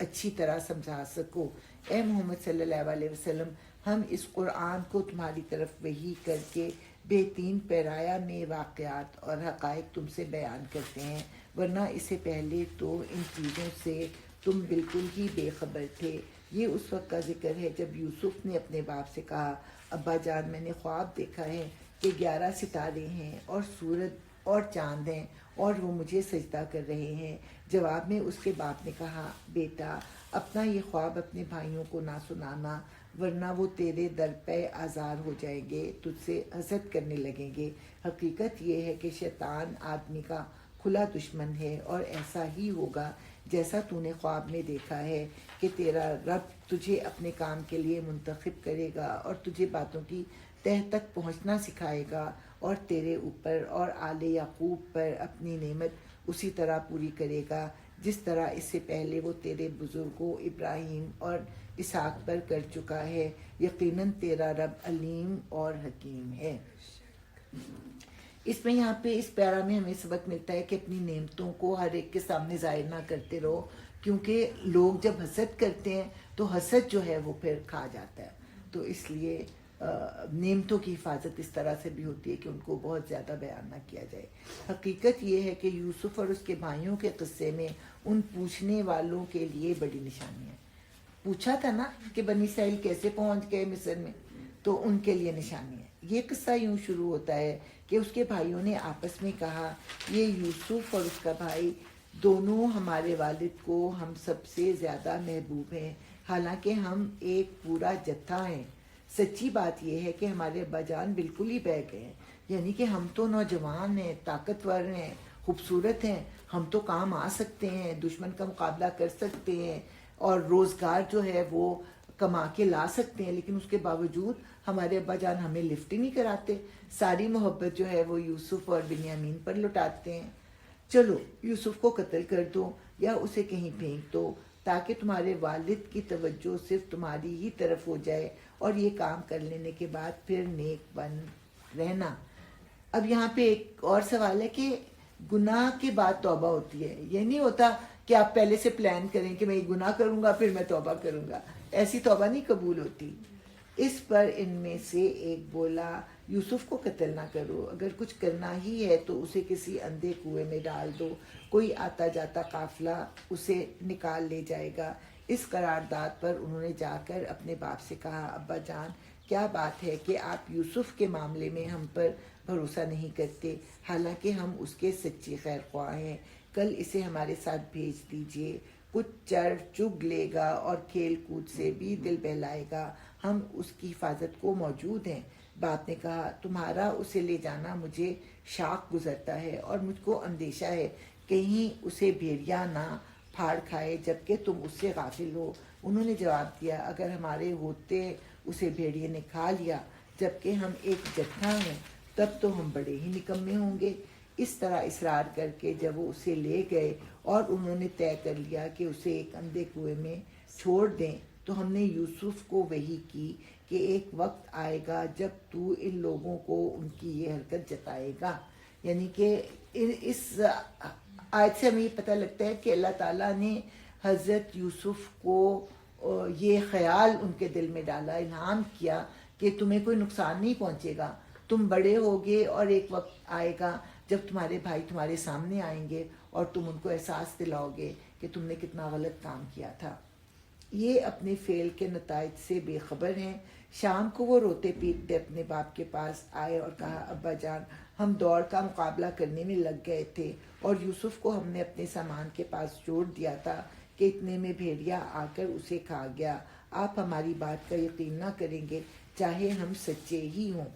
اچھی طرح سمجھا سکو. اے محمد صلی اللہ علیہ وسلم، ہم اس قرآن کو تمہاری طرف وحی کر کے بہترین پیرایا میں واقعات اور حقائق تم سے بیان کرتے ہیں، ورنہ اسے پہلے تو ان چیزوں سے تم بالکل ہی بے خبر تھے. یہ اس وقت کا ذکر ہے جب یوسف نے اپنے باپ سے کہا، ابا جان میں نے خواب دیکھا ہے کہ 11 ستارے ہیں اور سورج اور چاند ہیں اور وہ مجھے سجدہ کر رہے ہیں. جواب میں اس کے باپ نے کہا، بیٹا اپنا یہ خواب اپنے بھائیوں کو نہ سنانا، ورنہ وہ تیرے در پہ آزار ہو جائیں گے، تجھ سے حسد کرنے لگیں گے. حقیقت یہ ہے کہ شیطان آدمی کا کھلا دشمن ہے، اور ایسا ہی ہوگا جیسا تو نے خواب میں دیکھا ہے کہ تیرا رب تجھے اپنے کام کے لیے منتخب کرے گا اور تجھے باتوں کی تہ تک پہنچنا سکھائے گا، اور تیرے اوپر اور آل یعقوب پر اپنی نعمت اسی طرح پوری کرے گا جس طرح اس سے پہلے وہ تیرے بزرگوں ابراہیم اور اسحاق پر کر چکا ہے۔ یقیناً تیرا رب علیم اور حکیم ہے۔ اس میں یہاں پہ اس پیرا میں ہمیں سبق ملتا ہے کہ اپنی نعمتوں کو ہر ایک کے سامنے ظاہر نہ کرتے رہو، کیونکہ لوگ جب حسد کرتے ہیں تو حسد جو ہے وہ پھر کھا جاتا ہے۔ تو اس لیے نعمتوں کی حفاظت اس طرح سے بھی ہوتی ہے کہ ان کو بہت زیادہ بیان نہ کیا جائے۔ حقیقت یہ ہے کہ یوسف اور اس کے بھائیوں کے قصے میں ان پوچھنے والوں کے لیے بڑی نشانی ہے۔ پوچھا تھا نا کہ بنی اسرائیل کیسے پہنچ گئے مصر میں، تو ان کے لیے نشانی ہے۔ یہ قصہ یوں شروع ہوتا ہے کہ اس کے بھائیوں نے آپس میں کہا، یہ یوسف اور اس کا بھائی دونوں ہمارے والد کو ہم سب سے زیادہ محبوب ہیں، حالانکہ ہم ایک پورا جتھا ہیں۔ سچی بات یہ ہے کہ ہمارے ابا جان بالکل ہی بہہ گئے ہیں، یعنی کہ ہم تو نوجوان ہیں، طاقتور ہیں، خوبصورت ہیں، ہم تو کام آ سکتے ہیں، دشمن کا مقابلہ کر سکتے ہیں اور روزگار جو ہے وہ کما کے لا سکتے ہیں، لیکن اس کے باوجود ہمارے ابا جان ہمیں لفٹ ہی نہیں کراتے، ساری محبت جو ہے وہ یوسف اور بنیامین پر لٹاتے ہیں۔ چلو یوسف کو قتل کر دو یا اسے کہیں پھینک دو تاکہ تمہارے والد کی توجہ صرف تمہاری ہی طرف ہو جائے، اور یہ کام کر لینے کے بعد پھر نیک بن رہنا۔ اب یہاں پہ ایک اور سوال ہے کہ گناہ کے بعد توبہ ہوتی ہے، یہ نہیں ہوتا کہ آپ پہلے سے پلان کریں کہ میں یہ گناہ کروں گا پھر میں توبہ کروں گا، ایسی توبہ نہیں قبول ہوتی۔ اس پر ان میں سے ایک بولا، یوسف کو قتل نہ کرو، اگر کچھ کرنا ہی ہے تو اسے کسی اندھے کنویں میں ڈال دو، کوئی آتا جاتا قافلہ اسے نکال لے جائے گا۔ اس قرارداد پر انہوں نے جا کر اپنے باپ سے کہا، ابا جان کیا بات ہے کہ آپ یوسف کے معاملے میں ہم پر بھروسہ نہیں کرتے، حالانکہ ہم اس کے سچے خیر خواہ ہیں، کل اسے ہمارے ساتھ بھیج دیجئے، کچھ چر چگ لے گا اور کھیل کود سے بھی دل بہلائے گا، ہم اس کی حفاظت کو موجود ہیں۔ باپ نے کہا، تمہارا اسے لے جانا مجھے شاق گزرتا ہے اور مجھ کو اندیشہ ہے کہیں اسے بھیڑیا نہ پھاڑ کھائے جبکہ تم اس سے غافل ہو۔ انہوں نے جواب دیا، اگر ہمارے ہوتے اسے بھیڑیے نے کھا لیا جبکہ ہم ایک جتھا ہیں تب تو ہم بڑے ہی نکمے ہوں گے۔ اس طرح اصرار کر کے جب وہ اسے لے گئے اور انہوں نے طے کر لیا کہ اسے ایک اندھے کنویں میں چھوڑ دیں، تو ہم نے یوسف کو وحی کی کہ ایک وقت آئے گا جب تو ان لوگوں کو ان کی یہ حرکت جتائے گا۔ یعنی کہ اس آیت سے ہمیں یہ پتہ لگتا ہے کہ اللہ تعالیٰ نے حضرت یوسف کو یہ خیال ان کے دل میں ڈالا، الہام کیا کہ تمہیں کوئی نقصان نہیں پہنچے گا، تم بڑے ہوگے اور ایک وقت آئے گا جب تمہارے بھائی تمہارے سامنے آئیں گے اور تم ان کو احساس دلاؤ گے کہ تم نے کتنا غلط کام کیا تھا۔ یہ اپنے فعل کے نتائج سے بے خبر ہیں۔ شام کو وہ روتے پیٹتے اپنے باپ کے پاس آئے اور کہا، ابا جان ہم دوڑ کا مقابلہ کرنے میں لگ گئے تھے اور یوسف کو ہم نے اپنے سامان کے پاس چھوڑ دیا تھا کہ اتنے میں بھیڑیا آ کر اسے کھا گیا۔ آپ ہماری بات کا یقین نہ کریں گے چاہے ہم سچے ہی ہوں۔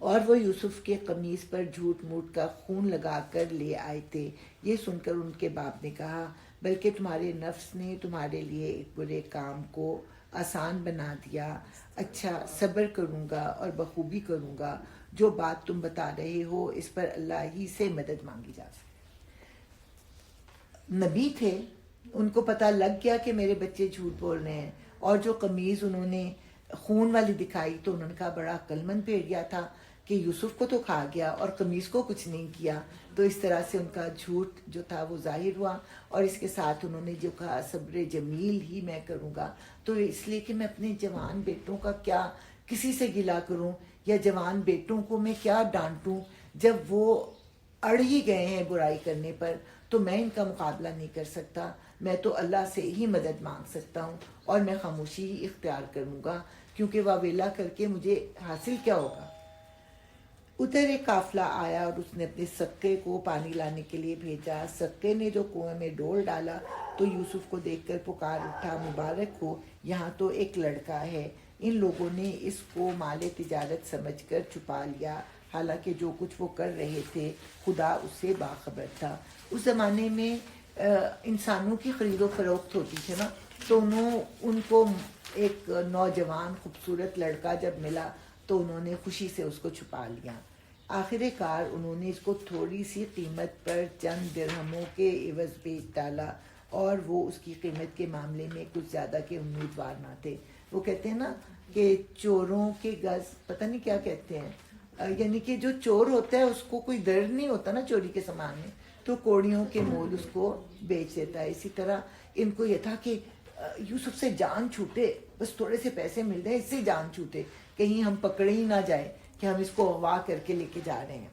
اور وہ یوسف کے قمیص پر جھوٹ موٹ کا خون لگا کر لے آئے تھے۔ یہ سن کر ان کے باپ نے کہا، بلکہ تمہارے نفس نے تمہارے لیے ایک برے کام کو آسان بنا دیا۔ اچھا صبر کروں گا اور بخوبی کروں گا، جو بات تم بتا رہے ہو اس پر اللہ ہی سے مدد مانگی جا سکتی۔ نبی تھے، ان کو پتہ لگ گیا کہ میرے بچے جھوٹ بول رہے ہیں، اور جو قمیض انہوں نے خون والی دکھائی تو انہوں نے کہا بڑا عقل مند بھیڑیا تھا کہ یوسف کو تو کھا گیا اور قمیض کو کچھ نہیں کیا۔ تو اس طرح سے ان کا جھوٹ جو تھا وہ ظاہر ہوا، اور اس کے ساتھ انہوں نے جو کہا صبر جمیل ہی میں کروں گا، تو اس لیے کہ میں اپنے جوان بیٹوں کا کیا کسی سے گلا کروں، یا جوان بیٹوں کو میں کیا ڈانٹوں جب وہ اڑ ہی گئے ہیں برائی کرنے پر، تو میں ان کا مقابلہ نہیں کر سکتا، میں تو اللہ سے ہی مدد مانگ سکتا ہوں اور میں خاموشی ہی اختیار کروں گا، کیونکہ واویلا کر کے مجھے حاصل کیا ہوگا۔ ادھر ایک قافلہ آیا اور اس نے اپنے سکے کو پانی لانے کے لیے بھیجا۔ سکے نے جو کنویں میں ڈول ڈالا تو یوسف کو دیکھ کر پکار اٹھا، مبارک ہو، یہاں تو ایک لڑکا ہے۔ ان لوگوں نے اس کو مال تجارت سمجھ کر چھپا لیا، حالانکہ جو کچھ وہ کر رہے تھے خدا اس سے باخبر تھا. اس زمانے میں انسانوں کی خرید و فروخت ہوتی تھی نا, تو ان کو ایک نوجوان خوبصورت لڑکا جب ملا تو انہوں نے خوشی سے اس کو چھپا لیا. آخر کار انہوں نے اس کو تھوڑی سی قیمت پر چند درہموں کے عوض بیچ ڈالا, اور وہ اس کی قیمت کے معاملے میں کچھ زیادہ کے امیدوار نہ تھے. وہ کہتے ہیں نا کہ چوروں کے گز پتہ نہیں کیا کہتے ہیں, یعنی کہ جو چور ہوتا ہے اس کو کوئی درد نہیں ہوتا نا چوری کے سامان میں, تو کوڑیوں کے مول اس کو بیچ دیتا ہے. اسی طرح ان کو یہ تھا کہ یوسف سے جان چھوٹے, بس تھوڑے سے پیسے مل جائیں, اس سے جان چھوٹے, کہیں ہم پکڑے ہی نہ جائیں کہ ہم اس کو اغوا کر کے لے کے جا رہے ہیں.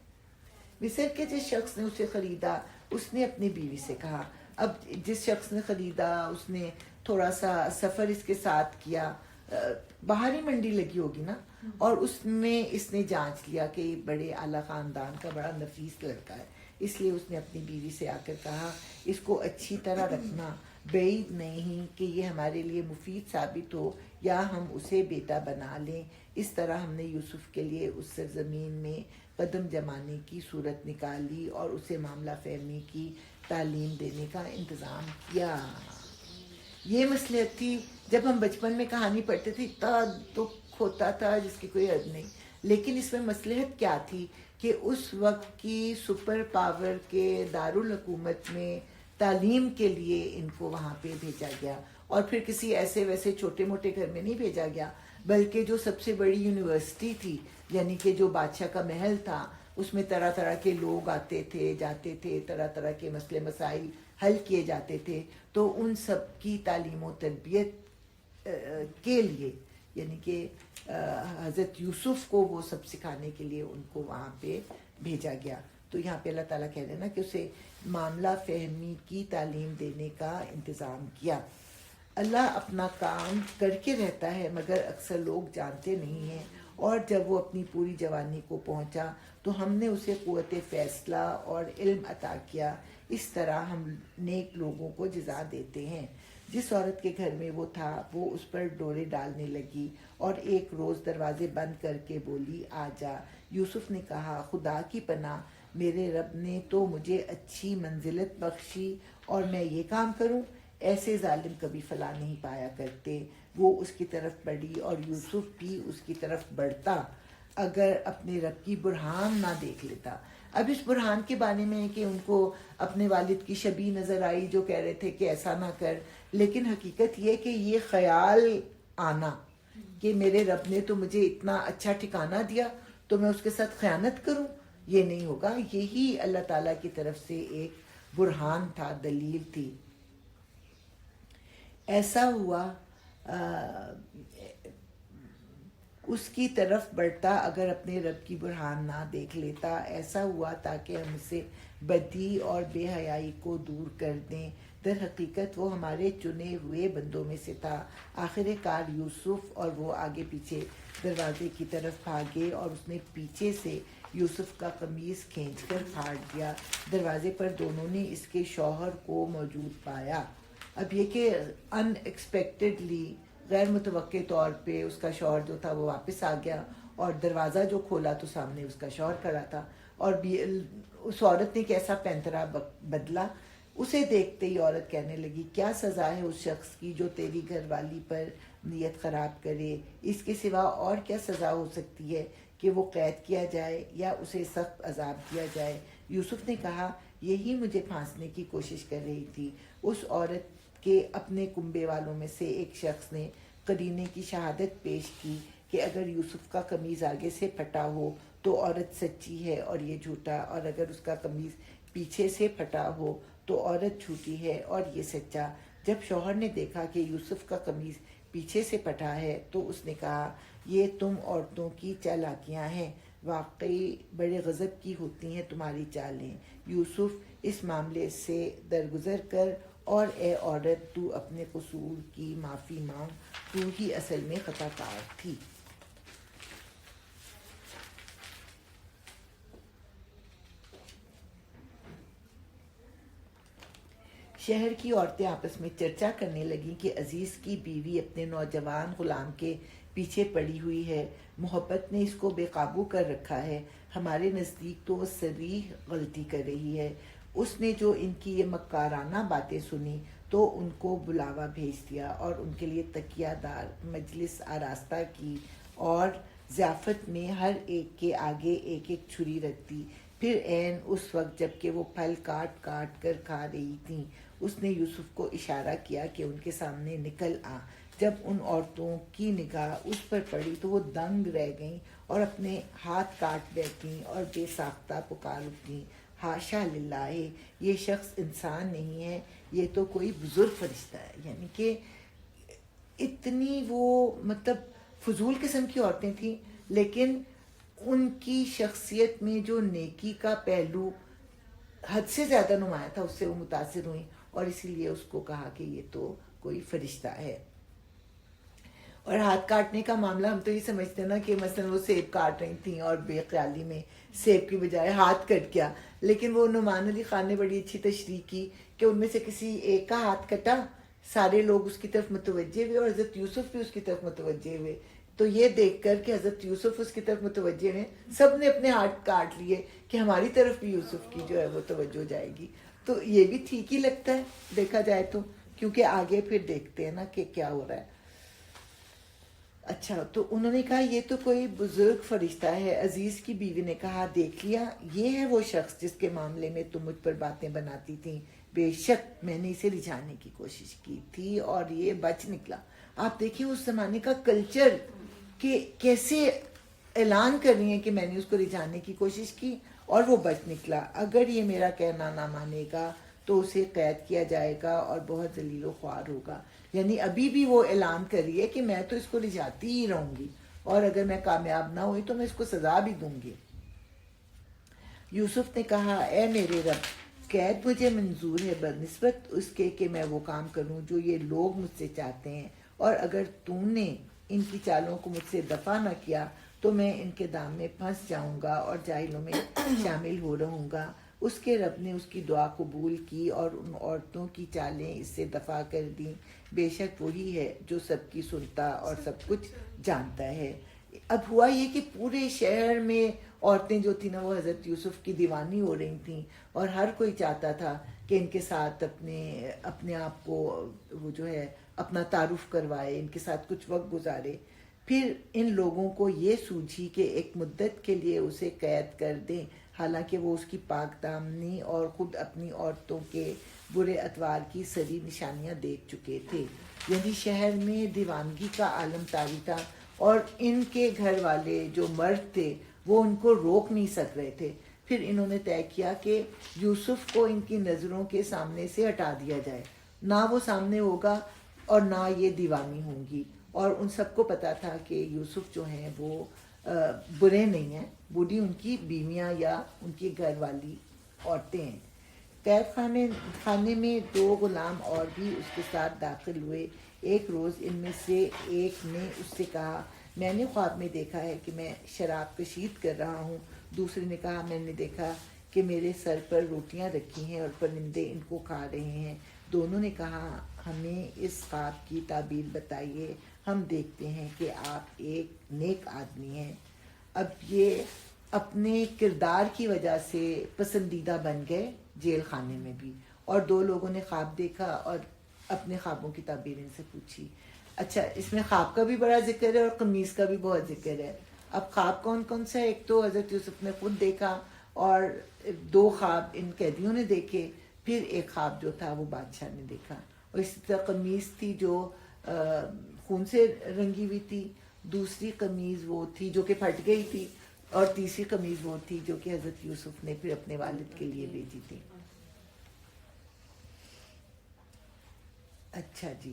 مصر کے جس شخص نے اسے خریدا اس نے اپنی بیوی سے کہا. اب جس شخص نے خریدا اس نے تھوڑا سا سفر اس کے ساتھ کیا, باہر ہی منڈی لگی ہوگی نا, اور اس نے جانچ لیا کہ یہ بڑے اعلیٰ خاندان کا بڑا نفیس لڑکا ہے, اس لیے اس نے اپنی بیوی سے آ کر کہا اس کو اچھی طرح رکھنا, بعید نہیں کہ یہ ہمارے لیے مفید ثابت ہو یا ہم اسے بیٹا بنا لیں. اس طرح ہم نے یوسف کے لیے اس سرزمین میں قدم جمانے کی صورت نکالی اور اسے معاملہ فہمی کی تعلیم دینے کا انتظام کیا. یہ مصلحت تھی. جب ہم بچپن میں کہانی پڑھتے تھے اتنا دکھ ہوتا تھا جس کی کوئی حد نہیں, لیکن اس میں مصلحت کیا تھی کہ اس وقت کی سپر پاور کے دارالحکومت میں تعلیم کے لیے ان کو وہاں پہ بھیجا گیا, اور پھر کسی ایسے ویسے چھوٹے موٹے گھر میں نہیں بھیجا گیا, بلکہ جو سب سے بڑی یونیورسٹی تھی, یعنی کہ جو بادشاہ کا محل تھا, اس میں طرح طرح کے لوگ آتے تھے جاتے تھے, طرح طرح کے مسئلے مسائل حل کیے جاتے تھے. تو ان سب کی تعلیم و تربیت کے لیے, یعنی کہ حضرت یوسف کو وہ سب سکھانے کے لیے ان کو وہاں پہ بھیجا گیا. تو یہاں پہ اللہ تعالیٰ کہہ رہے ہیں نا کہ اسے معاملہ فہمی کی تعلیم دینے کا انتظام کیا. اللہ اپنا کام کر کے رہتا ہے مگر اکثر لوگ جانتے نہیں ہیں, اور جب وہ اپنی پوری جوانی کو پہنچا تو ہم نے اسے قوت فیصلہ اور علم عطا کیا. اس طرح ہم نیک لوگوں کو جزا دیتے ہیں. جس عورت کے گھر میں وہ تھا وہ اس پر ڈورے ڈالنے لگی اور ایک روز دروازے بند کر کے بولی آ جا. یوسف نے کہا خدا کی پناہ, میرے رب نے تو مجھے اچھی منزلت بخشی اور میں یہ کام کروں. ایسے ظالم کبھی فلاں نہیں پایا کرتے. وہ اس کی طرف بڑھی اور یوسف بھی اس کی طرف بڑھتا اگر اپنے رب کی برہان نہ دیکھ لیتا. اب اس برہان کے بارے میں کہ ان کو اپنے والد کی شبیہ نظر آئی جو کہہ رہے تھے کہ ایسا نہ کر, لیکن حقیقت یہ کہ یہ خیال آنا کہ میرے رب نے تو مجھے اتنا اچھا ٹھکانہ دیا تو میں اس کے ساتھ خیانت کروں, یہ نہیں ہوگا. یہی اللہ تعالیٰ کی طرف سے ایک برہان تھا, دلیل تھی. ایسا ہوا اس کی طرف بڑھتا اگر اپنے رب کی برہان نہ دیکھ لیتا. ایسا ہوا تاکہ ہم اسے بدی اور بے حیائی کو دور کر دیں. در حقیقت وہ ہمارے چنے ہوئے بندوں میں سے تھا. آخر کار یوسف اور وہ آگے پیچھے دروازے کی طرف بھاگے اور اس نے پیچھے سے یوسف کا قمیص کھینچ کر پھاڑ دیا. دروازے پر دونوں نے اس کے شوہر کو موجود پایا. اب یہ کہ ان ایکسپیکٹڈلی, غیر متوقع طور پہ اس کا شوہر جو تھا وہ واپس آ گیا, اور دروازہ جو کھولا تو سامنے اس کا شوہر کھڑا تھا. اور اس عورت نے کیسا پینترا بدلا. اسے دیکھتے ہی عورت کہنے لگی کیا سزا ہے اس شخص کی جو تیری گھر والی پر نیت خراب کرے. اس کے سوا اور کیا سزا ہو سکتی ہے کہ وہ قید کیا جائے یا اسے سخت عذاب دیا جائے. یوسف نے کہا یہی مجھے پھانسنے کی کوشش کر رہی تھی. اس عورت کے اپنے کنبے والوں میں سے ایک شخص نے قرینے کی شہادت پیش کی کہ اگر یوسف کا قمیض آگے سے پھٹا ہو تو عورت سچی ہے اور یہ جھوٹا, اور اگر اس کا قمیض پیچھے سے پھٹا ہو تو عورت جھوٹی ہے اور یہ سچا. جب شوہر نے دیکھا کہ یوسف کا قمیض پیچھے سے پھٹا ہے تو اس نے کہا یہ تم عورتوں کی چالاکیاں ہیں, واقعی بڑے غضب کی ہوتی ہیں تمہاری چالیں. یوسف اس معاملے سے درگزر کر, اور اے عورت تو اپنے قصور کی معافی مانگ, تو ہی اصل میں خطا کار تھی. شہر کی عورتیں آپس میں چرچا کرنے لگیں کہ عزیز کی بیوی اپنے نوجوان غلام کے پیچھے پڑی ہوئی ہے، محبت نے اس کو بے قابو کر رکھا ہے، ہمارے نزدیک تو وہ صریح غلطی کر رہی ہے۔ اس نے جو ان کی یہ مکارانہ باتیں سنی تو ان کو بلاوا بھیج دیا اور ان کے لیے تکیہ دار مجلس آراستہ کی اور ضیافت میں ہر ایک کے آگے ایک ایک چھری رکھ دی۔ پھر عین اس وقت جب کہ وہ پھل کاٹ کاٹ کر کھا رہی تھیں، اس نے یوسف کو اشارہ کیا کہ ان کے سامنے نکل آ۔ جب ان عورتوں کی نگاہ اس پر پڑی تو وہ دنگ رہ گئیں اور اپنے ہاتھ کاٹ بیٹھیں اور بے ساختہ پکار اٹھیں، حاشا للہ، یہ شخص انسان نہیں ہے، یہ تو کوئی بزرگ فرشتہ ہے۔ یعنی کہ اتنی وہ مطلب فضول قسم کی عورتیں تھیں، لیکن ان کی شخصیت میں جو نیکی کا پہلو حد سے زیادہ نمایاں تھا اس سے وہ متاثر ہوئیں اور اسی لیے اس کو کہا کہ یہ تو کوئی فرشتہ ہے۔ اور ہاتھ کاٹنے کا معاملہ ہم تو یہ سمجھتے ہیں نا کہ مثلا وہ سیب کاٹ رہی تھیں اور بے خیالی میں سیب کی بجائے ہاتھ کٹ گیا، لیکن وہ نعمان علی خان نے بڑی اچھی تشریح کی کہ ان میں سے کسی ایک کا ہاتھ کٹا، سارے لوگ اس کی طرف متوجہ ہوئے اور حضرت یوسف بھی اس کی طرف متوجہ ہوئے، تو یہ دیکھ کر کہ حضرت یوسف اس کی طرف متوجہ ہیں، سب نے اپنے ہاتھ کاٹ لیے کہ ہماری طرف بھی یوسف کی جو ہے وہ توجہ جائے گی۔ تو یہ بھی ٹھیک ہی لگتا ہے دیکھا جائے تو، کیونکہ آگے پھر دیکھتے ہیں نا کہ کیا ہو رہا ہے۔ اچھا، تو انہوں نے کہا یہ تو کوئی بزرگ فرشتہ ہے۔ عزیز کی بیوی نے کہا دیکھ لیا، یہ ہے وہ شخص جس کے معاملے میں تم مجھ پر باتیں بناتی تھیں، بے شک میں نے اسے رجھانے کی کوشش کی تھی اور یہ بچ نکلا۔ آپ دیکھیں اس زمانے کا کلچر کہ کیسے اعلان کر رہی ہیں کہ میں نے اس کو رجھانے کی کوشش کی اور وہ بچ نکلا، اگر یہ میرا کہنا نہ مانے گا تو اسے قید کیا جائے گا اور بہت ذلیل و خوار ہوگا۔ یعنی ابھی بھی وہ اعلان کر رہی ہے کہ میں تو اس کو رجھاتی ہی رہوں گی اور اگر میں کامیاب نہ ہوئی تو میں اس کو سزا بھی دوں گی۔ یوسف نے کہا اے میرے رب، قید مجھے منظور ہے بنسبت اس کے کہ میں وہ کام کروں جو یہ لوگ مجھ سے چاہتے ہیں، اور اگر تم نے ان کی چالوں کو مجھ سے دفع نہ کیا تو میں ان کے دام میں پھنس جاؤں گا اور جاہلوں میں شامل ہو رہوں گا۔ اس کے رب نے اس کی دعا قبول کی اور ان عورتوں کی چالیں اس سے دفع کر دیں، بے شک وہی ہے جو سب کی سنتا اور سب کچھ جانتا ہے۔ اب ہوا یہ کہ پورے شہر میں عورتیں جو تھیں نا وہ حضرت یوسف کی دیوانی ہو رہی تھیں اور ہر کوئی چاہتا تھا کہ ان کے ساتھ اپنے آپ کو وہ جو ہے اپنا تعارف کروائے، ان کے ساتھ کچھ وقت گزارے۔ پھر ان لوگوں کو یہ سوجھی کہ ایک مدت کے لیے اسے قید کر دیں، حالانکہ وہ اس کی پاک دامنی اور خود اپنی عورتوں کے برے اتوار کی سری نشانیاں دیکھ چکے تھے۔ یعنی شہر میں دیوانگی کا عالم طاری تھا اور ان کے گھر والے جو مرد تھے وہ ان کو روک نہیں سک رہے تھے۔ پھر انہوں نے طے کیا کہ یوسف کو ان کی نظروں کے سامنے سے ہٹا دیا جائے، نہ وہ سامنے ہوگا اور نہ یہ دیوانی ہوں گی، اور ان سب کو پتا تھا کہ یوسف جو ہیں وہ برے نہیں ہیں، بوڑھی ان کی بیویاں یا ان کی گھر والی عورتیں ہیں۔ قید خانے میں 2 غلام اور بھی اس کے ساتھ داخل ہوئے۔ ایک روز ان میں سے ایک نے اس سے کہا میں نے خواب میں دیکھا ہے کہ میں شراب کشید کر رہا ہوں۔ دوسرے نے کہا میں نے دیکھا کہ میرے سر پر روٹیاں رکھی ہیں اور پرندے ان کو کھا رہے ہیں۔ دونوں نے کہا ہمیں اس خواب کی تعبیر بتائیے، ہم دیکھتے ہیں کہ آپ ایک نیک آدمی ہیں۔ اب یہ اپنے کردار کی وجہ سے پسندیدہ بن گئے جیل خانے میں بھی، اور 2 لوگوں نے خواب دیکھا اور اپنے خوابوں کی تعبیر ان سے پوچھی۔ اچھا، اس میں خواب کا بھی بڑا ذکر ہے اور قمیص کا بھی بہت ذکر ہے۔ اب خواب کون کون سا ہے؟ ایک تو حضرت یوسف نے خود دیکھا اور 2 خواب ان قیدیوں نے دیکھے، پھر ایک خواب جو تھا وہ بادشاہ نے دیکھا، اور اسی طرح قمیص تھی جو خون سے رنگی ہوئی تھی، دوسری قمیض وہ تھی جو کہ پھٹ گئی تھی، اور تیسری قمیض وہ تھی جو کہ حضرت یوسف نے پھر اپنے والد کے لیے بھیجی تھی۔ اچھا جی،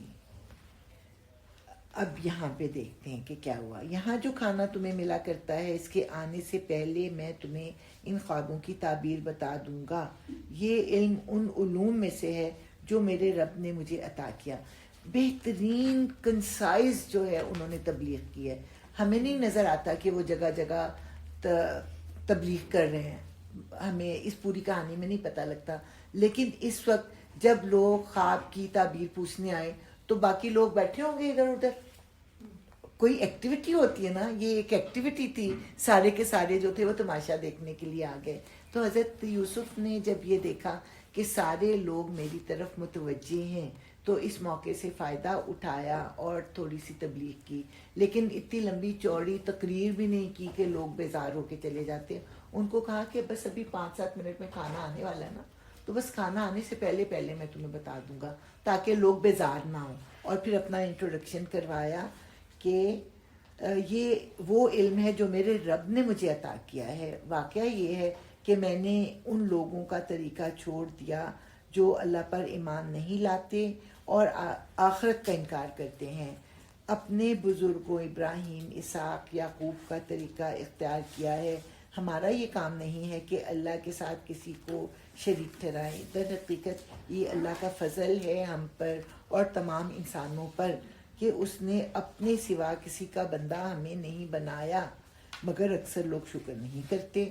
اب یہاں پہ دیکھتے ہیں کہ کیا ہوا۔ یہاں جو کھانا تمہیں ملا کرتا ہے اس کے آنے سے پہلے میں تمہیں ان خوابوں کی تعبیر بتا دوں گا۔ یہ علم ان علوم میں سے ہے جو میرے رب نے مجھے عطا کیا۔ بہترین کنسائز جو ہے انہوں نے تبلیغ کی ہے۔ ہمیں نہیں نظر آتا کہ وہ جگہ جگہ تبلیغ کر رہے ہیں، ہمیں اس پوری کہانی میں نہیں پتہ لگتا، لیکن اس وقت جب لوگ خواب کی تعبیر پوچھنے آئے تو باقی لوگ بیٹھے ہوں گے ادھر ادھر، کوئی ایکٹیویٹی ہوتی ہے نا, یہ ایک ایکٹیویٹی تھی, سارے کے سارے جو تھے وہ تماشا دیکھنے کے لیے آ گئے. تو حضرت یوسف نے جب یہ دیکھا کہ سارے لوگ میری طرف متوجہ ہیں تو اس موقع سے فائدہ اٹھایا اور تھوڑی سی تبلیغ کی, لیکن اتنی لمبی چوڑی تقریر بھی نہیں کی کہ لوگ بیزار ہو کے چلے جاتے. ان کو کہا کہ بس ابھی 5-7 منٹ میں کھانا آنے والا ہے نا, تو بس کھانا آنے سے پہلے پہلے میں تمہیں بتا دوں گا تاکہ لوگ بیزار نہ ہوں. اور پھر اپنا انٹروڈکشن کروایا کہ یہ وہ علم ہے جو میرے رب نے مجھے عطا کیا ہے. واقعہ یہ ہے کہ میں نے ان لوگوں کا طریقہ چھوڑ دیا جو اللہ پر ایمان نہیں لاتے اور آخرت کا انکار کرتے ہیں. اپنے بزرگوں ابراہیم, اسحاق, یعقوب کا طریقہ اختیار کیا ہے. ہمارا یہ کام نہیں ہے کہ اللہ کے ساتھ کسی کو شریک ٹھہرائیں. در حقیقت یہ اللہ کا فضل ہے ہم پر اور تمام انسانوں پر کہ اس نے اپنے سوا کسی کا بندہ ہمیں نہیں بنایا, مگر اکثر لوگ شکر نہیں کرتے.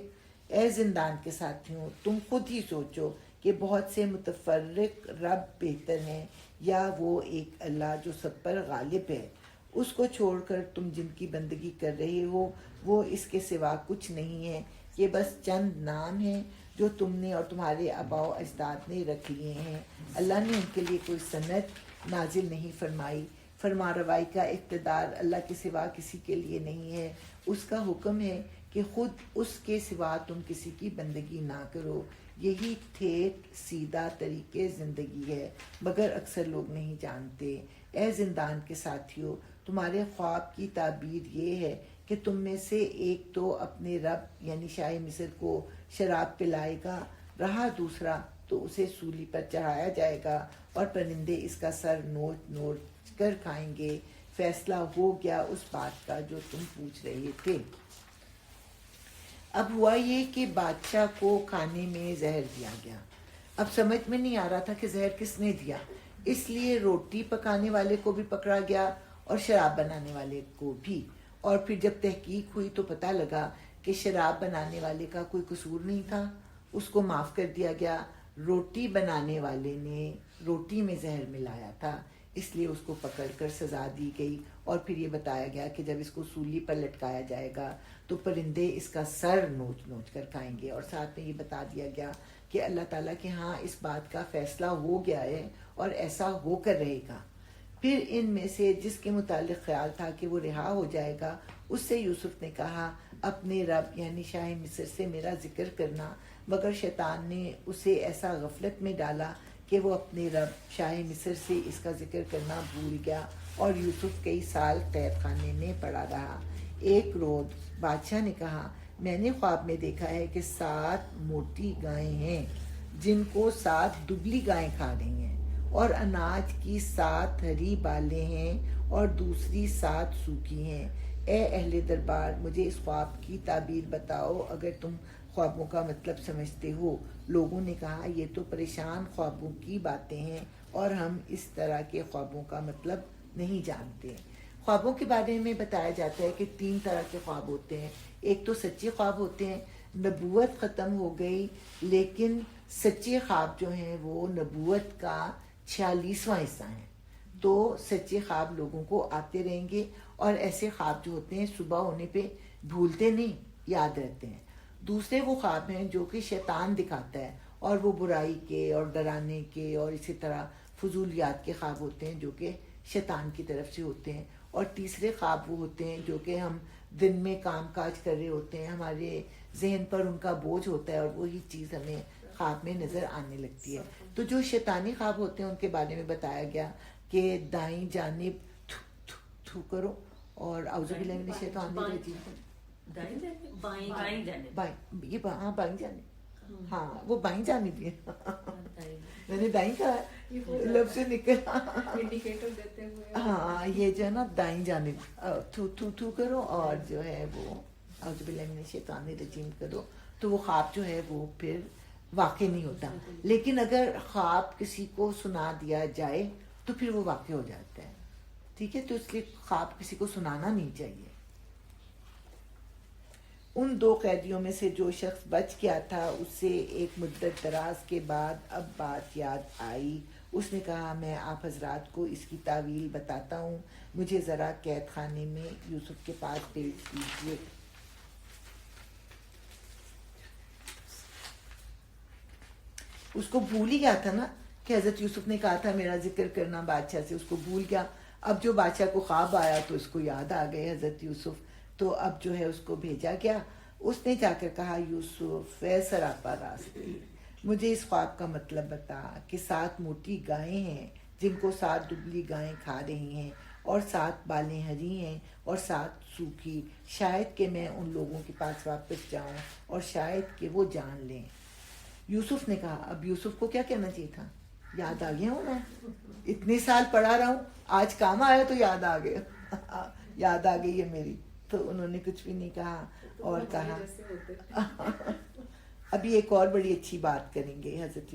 اے زندان کے ساتھیوں, تم خود ہی سوچو کہ بہت سے متفرق رب بہتر ہیں یا وہ ایک اللہ جو سب پر غالب ہے. اس کو چھوڑ کر تم جن کی بندگی کر رہے ہو وہ اس کے سوا کچھ نہیں ہے, یہ بس چند نام ہیں جو تم نے اور تمہارے آباء و اجداد نے رکھ لیے ہیں. اللہ نے ان کے لیے کوئی سنت نازل نہیں فرمائی. فرما روائی کا اقتدار اللہ کے سوا کسی کے لیے نہیں ہے. اس کا حکم ہے کہ خود اس کے سوا تم کسی کی بندگی نہ کرو. یہی ٹھیک سیدھا طریقے زندگی ہے, مگر اکثر لوگ نہیں جانتے. اے زندان کے ساتھیوں, تمہارے خواب کی تعبیر یہ ہے کہ تم میں سے ایک تو اپنے رب یعنی شاہ مصر کو شراب پلائے گا, رہا دوسرا تو اسے سولی پر چڑھایا جائے گا اور پرندے اس کا سر نوچ نوچ کر کھائیں گے. فیصلہ ہو گیا اس بات کا جو تم پوچھ رہے تھے. اب ہوا یہ کہ بادشاہ کو کھانے میں زہر دیا گیا. اب سمجھ میں نہیں آ رہا تھا کہ زہر کس نے دیا, اس لیے روٹی پکانے والے کو بھی پکڑا گیا اور شراب بنانے والے کو بھی. اور پھر جب تحقیق ہوئی تو پتہ لگا کہ شراب بنانے والے کا کوئی قصور نہیں تھا, اس کو معاف کر دیا گیا. روٹی بنانے والے نے روٹی میں زہر ملایا تھا, اس لیے اس کو پکڑ کر سزا دی گئی. اور پھر یہ بتایا گیا کہ جب اس کو سولی پر لٹکایا جائے گا تو پرندے اس کا سر نوچ نوچ کر کھائیں گے. اور ساتھ میں یہ بتا دیا گیا کہ اللہ تعالیٰ کے ہاں اس بات کا فیصلہ ہو گیا ہے اور ایسا ہو کر رہے گا. پھر ان میں سے جس کے متعلق خیال تھا کہ وہ رہا ہو جائے گا, اس سے یوسف نے کہا اپنے رب یعنی شاہ مصر سے میرا ذکر کرنا. مگر شیطان نے اسے ایسا غفلت میں ڈالا کہ وہ اپنے رب شاہ مصر سے اس کا ذکر کرنا بھول گیا اور یوسف کئی سال قید خانے میں پڑا رہا. ایک روز بادشاہ نے کہا میں نے خواب میں دیکھا ہے کہ 7 موٹی گائیں ہیں جن کو 7 دبلی گائیں کھا رہی ہیں, اور اناج کی 7 ہری بالیں ہیں اور دوسری 7 سوکھی ہیں. اے اہل دربار, مجھے اس خواب کی تعبیر بتاؤ اگر تم خوابوں کا مطلب سمجھتے ہو. لوگوں نے کہا یہ تو پریشان خوابوں کی باتیں ہیں اور ہم اس طرح کے خوابوں کا مطلب نہیں جانتے. خوابوں کے بارے میں بتایا جاتا ہے کہ 3 طرح کے خواب ہوتے ہیں. ایک تو سچے خواب ہوتے ہیں, نبوت ختم ہو گئی لیکن سچے خواب جو ہیں وہ نبوت کا 46واں حصہ ہیں. تو سچے خواب لوگوں کو آتے رہیں گے, اور ایسے خواب جو ہوتے ہیں صبح ہونے پہ بھولتے نہیں, یاد رہتے ہیں. دوسرے وہ خواب ہیں جو کہ شیطان دکھاتا ہے, اور وہ برائی کے اور ڈرانے کے اور اسی طرح فضولیات کے خواب ہوتے ہیں جو کہ شیطان کی طرف سے ہوتے ہیں. اور تیسرے خواب وہ ہوتے ہیں جو کہ ہم دن میں کام کاج کر رہے ہوتے ہیں, ہمارے ذہن پر ان کا بوجھ ہوتا ہے اور وہی چیز ہمیں خواب میں نظر آنے لگتی ہے. تو جو شیطانی خواب ہوتے ہیں ان کے بارے میں بتایا گیا کہ دائیں جانب تھو تھو تھو کرو اور اعوذ باللہ من الشیطان الرجیم. بائیں جانب, بائیں, یہ ہاں بائیں جانب, ہاں وہ بائیں جانب بھی ہے. میں نے دائیں کہا لفظ سے نکلا, انڈیکیٹر دیتے ہوئے. ہاں یہ جو ہے نا دائیں جانب تھو تھو تھو کرو اور جو ہے وہ اعوذ باللہ من الشیطان الرجیم کرو. تو وہ خواب جو ہے وہ پھر واقع نہیں ہوتا. لیکن اگر خواب کسی کو سنا دیا جائے تو پھر وہ واقع ہو جاتا ہے. ٹھیک ہے, تو اس لیے خواب کسی کو سنانا نہیں چاہیے. ان 2 قیدیوں میں سے جو شخص بچ گیا تھا اسے ایک مدت دراز کے بعد اب بات یاد آئی اس نے کہا میں آپ حضرات کو اس کی تعویل بتاتا ہوں، مجھے ذرا قید خانے میں یوسف کے پاس بھیج دیجیے۔ اس کو بھول ہی گیا تھا نا کہ حضرت یوسف نے کہا تھا میرا ذکر کرنا بادشاہ سے، اس کو بھول گیا۔ اب جو بادشاہ کو خواب آیا تو اس کو یاد آ گئے حضرت یوسف، تو اب جو ہے اس کو بھیجا گیا۔ اس نے جا کر کہا یوسف اے سراپا راستے، مجھے اس خواب کا مطلب بتا کہ 7 موٹی گائیں ہیں جن کو 7 دبلی گائیں کھا رہی ہیں، اور 7 بالیں ہری ہیں اور 7 سوکھی، شاید کہ میں ان لوگوں کے پاس واپس جاؤں اور شاید کہ وہ جان لیں۔ یوسف نے کہا، اب یوسف کو کیا کہنا چاہیے تھا؟ یاد آ گیا ہوں میں، اتنے سال پڑھا رہا ہوں، آج کام آیا تو یاد آ گیا، یاد آ گئی ہے میری۔ تو انہوں نے کچھ بھی نہیں کہا اور کہا ابھی ایک اور بڑی اچھی بات کریں گے حضرت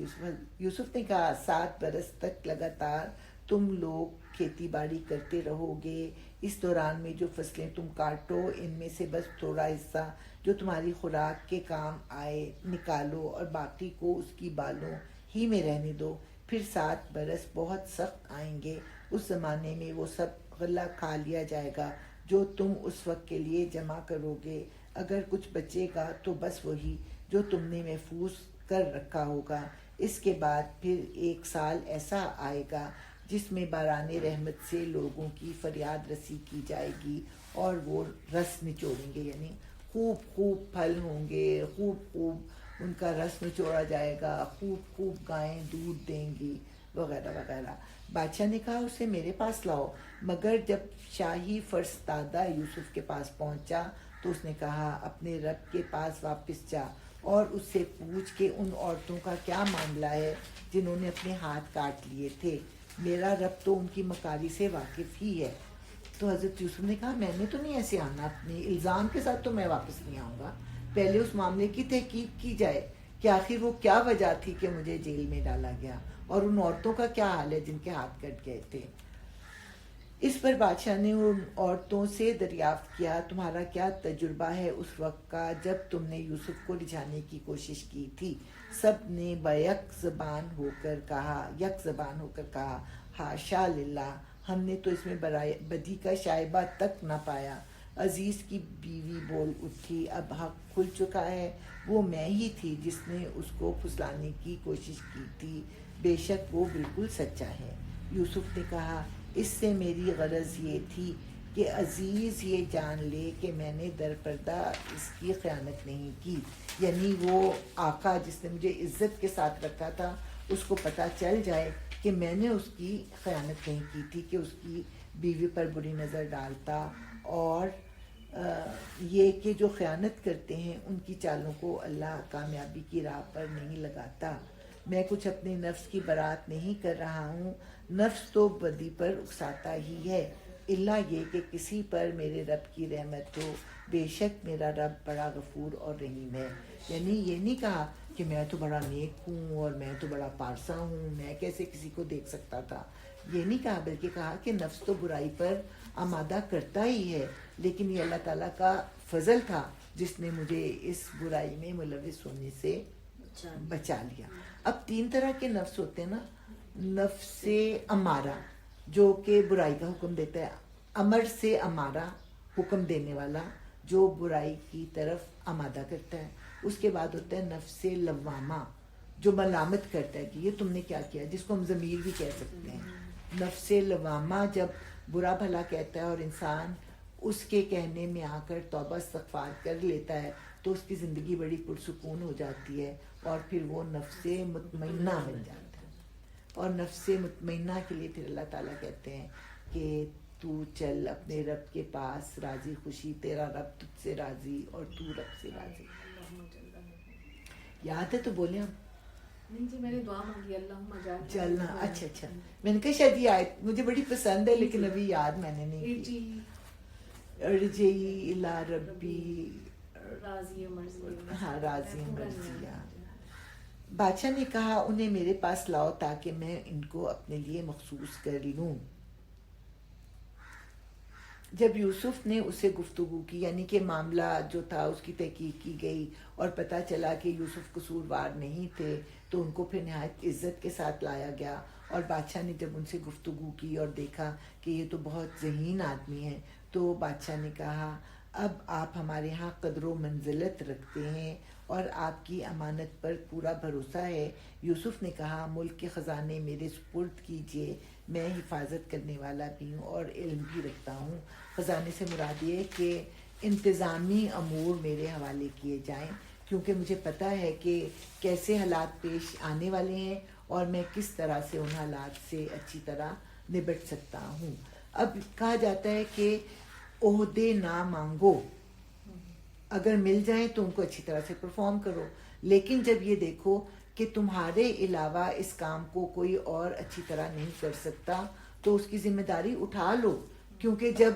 یوسف نے کہا 7 برس تک لگاتار تم لوگ کھیتی باڑی کرتے رہو گے، اس دوران میں جو فصلیں تم کاٹو ان میں سے بس تھوڑا حصہ جو تمہاری خوراک کے کام آئے نکالو اور باقی کو اس کی بالوں ہی میں رہنے دو۔ پھر 7 برس بہت سخت آئیں گے، اس زمانے میں وہ سب غلہ کھا لیا جائے گا جو تم اس وقت کے لیے جمع کرو گے، اگر کچھ بچے گا تو بس وہی جو تم نے محفوظ کر رکھا ہوگا۔ اس کے بعد پھر 1 سال ایسا آئے گا جس میں باران رحمت سے لوگوں کی فریاد رسی کی جائے گی اور وہ رس نچوڑیں گے، یعنی خوب خوب پھل ہوں گے، خوب ان کا رس نچوڑا جائے گا، خوب گائیں دودھ دیں گی وغیرہ وغیرہ۔ بادشاہ نے کہا اسے میرے پاس لاؤ، مگر جب شاہی فرستادہ یوسف کے پاس پہنچا تو اس نے کہا اپنے رب کے پاس واپس جا اور اس سے پوچھ کہ ان عورتوں کا کیا معاملہ ہے جنہوں نے اپنے ہاتھ کاٹ لیے تھے، میرا رب تو ان کی مکاری سے واقف ہی ہے۔ تو حضرت یوسف نے کہا میں نے تو نہیں ایسے آنا، اپنے الزام کے ساتھ تو میں واپس نہیں آؤں گا، پہلے اس معاملے کی تحقیق کی جائے کہ آخر وہ کیا وجہ تھی کہ مجھے جیل میں ڈالا گیا، اور ان عورتوں کا کیا حال ہے جن کے ہاتھ کٹ گئے تھے۔ اس پر بادشاہ نے ان عورتوں سے دریافت کیا تمہارا کیا تجربہ ہے اس وقت کا جب تم نے یوسف کو رجھانے کی کوشش کی تھی؟ سب نے یک زبان ہو کر کہا حاشا للہ، ہم نے تو اس میں بدی کا شائبہ تک نہ پایا۔ عزیز کی بیوی بول اٹھی اب حق کھل چکا ہے، وہ میں ہی تھی جس نے اس کو پھسلانے کی کوشش کی تھی، بے شک وہ بالکل سچا ہے۔ یوسف نے کہا اس سے میری غرض یہ تھی کہ عزیز یہ جان لے کہ میں نے در پردہ اس کی خیانت نہیں کی، یعنی وہ آقا جس نے مجھے عزت کے ساتھ رکھا تھا اس کو پتہ چل جائے کہ میں نے اس کی خیانت نہیں کی تھی کہ اس کی بیوی پر بری نظر ڈالتا، اور یہ کہ جو خیانت کرتے ہیں ان کی چالوں کو اللہ کامیابی کی راہ پر نہیں لگاتا۔ میں کچھ اپنے نفس کی برات نہیں کر رہا ہوں، نفس تو بدی پر اکساتا ہی ہے، الا یہ کہ کسی پر میرے رب کی رحمت ہو، بے شک میرا رب بڑا غفور اور رحیم ہے۔ یعنی یہ نہیں کہا کہ میں تو بڑا نیک ہوں اور میں تو بڑا پارسا ہوں، میں کیسے کسی کو دیکھ سکتا تھا، یہ نہیں کہا، بلکہ کہا کہ نفس تو برائی پر آمادہ کرتا ہی ہے، لیکن یہ اللہ تعالیٰ کا فضل تھا جس نے مجھے اس برائی میں ملوث ہونے سے بچا لیا۔ اب 3 طرح کے نفس ہوتے ہیں نا، نفس امارہ جو کہ برائی کا حکم دیتا ہے، امر سے امارہ حکم دینے والا جو برائی کی طرف آمادہ کرتا ہے، اس کے بعد ہوتا ہے نفس لوامہ جو ملامت کرتا ہے کہ یہ تم نے کیا کیا، جس کو ہم ضمیر بھی کہہ سکتے ہیں۔ نفس لوامہ جب برا بھلا کہتا ہے اور انسان اس کے کہنے میں آ کر توبہ استغفار کر لیتا ہے تو اس کی زندگی بڑی پرسکون ہو جاتی ہے، اور پھر وہ نفس مطمئنہ بن جاتا ہے۔ اور نفس مطمئنہ کے لیے پھر اللہ تعالیٰ کہتے ہیں کہ تو چل اپنے رب کے پاس راضی خوشی، تیرا رب تجھ سے راضی اور تو رب سے راضی۔ یاد ہے تو بولے ہم؟ نہیں جی میں نے دعا مانگی اللہم چلنا، اچھا میں نے کہا شاید یہ آیت مجھے بڑی پسند ہے لیکن ابھی یاد میں نے نہیں کی۔ ارجعی الی ربی، راضی مرضی، ہاں راضی مرضیہ۔ بادشاہ نے کہا انہیں میرے پاس لاؤ تاکہ میں ان کو اپنے لیے مخصوص کر لوں۔ جب یوسف نے اس سے گفتگو کی، یعنی کہ معاملہ جو تھا اس کی تحقیق کی گئی اور پتہ چلا کہ یوسف قصوروار نہیں تھے، تو ان کو پھر نہایت عزت کے ساتھ لایا گیا، اور بادشاہ نے جب ان سے گفتگو کی اور دیکھا کہ یہ تو بہت ذہین آدمی ہیں، تو بادشاہ نے کہا اب آپ ہمارے ہاں قدر و منزلت رکھتے ہیں اور آپ کی امانت پر پورا بھروسہ ہے۔ یوسف نے کہا ملک کے خزانے میرے سپرد کیجیے، میں حفاظت کرنے والا بھی ہوں اور علم بھی رکھتا ہوں۔ خزانے سے مراد یہ کہ انتظامی امور میرے حوالے کیے جائیں، کیونکہ مجھے پتہ ہے کہ کیسے حالات پیش آنے والے ہیں اور میں کس طرح سے ان حالات سے اچھی طرح نبٹ سکتا ہوں۔ اب کہا جاتا ہے کہ عہدے نہ مانگو، اگر مل جائیں تو ان کو اچھی طرح سے پرفارم کرو، لیکن جب یہ دیکھو کہ تمہارے علاوہ اس کام کو کوئی اور اچھی طرح نہیں کر سکتا تو اس کی ذمہ داری اٹھا لو، کیونکہ جب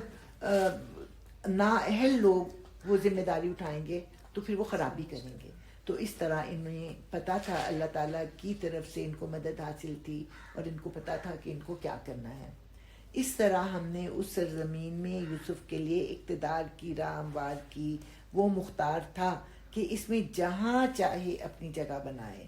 نااہل لوگ وہ ذمہ داری اٹھائیں گے تو پھر وہ خرابی کریں گے۔ تو اس طرح انہیں پتہ تھا، اللہ تعالیٰ کی طرف سے ان کو مدد حاصل تھی اور ان کو پتہ تھا کہ ان کو کیا کرنا ہے۔ اس طرح ہم نے اس سرزمین میں یوسف کے لیے اقتدار کی راہ ہموار کی۔ وہ مختار تھا کہ اس میں جہاں چاہے اپنی جگہ بنائے،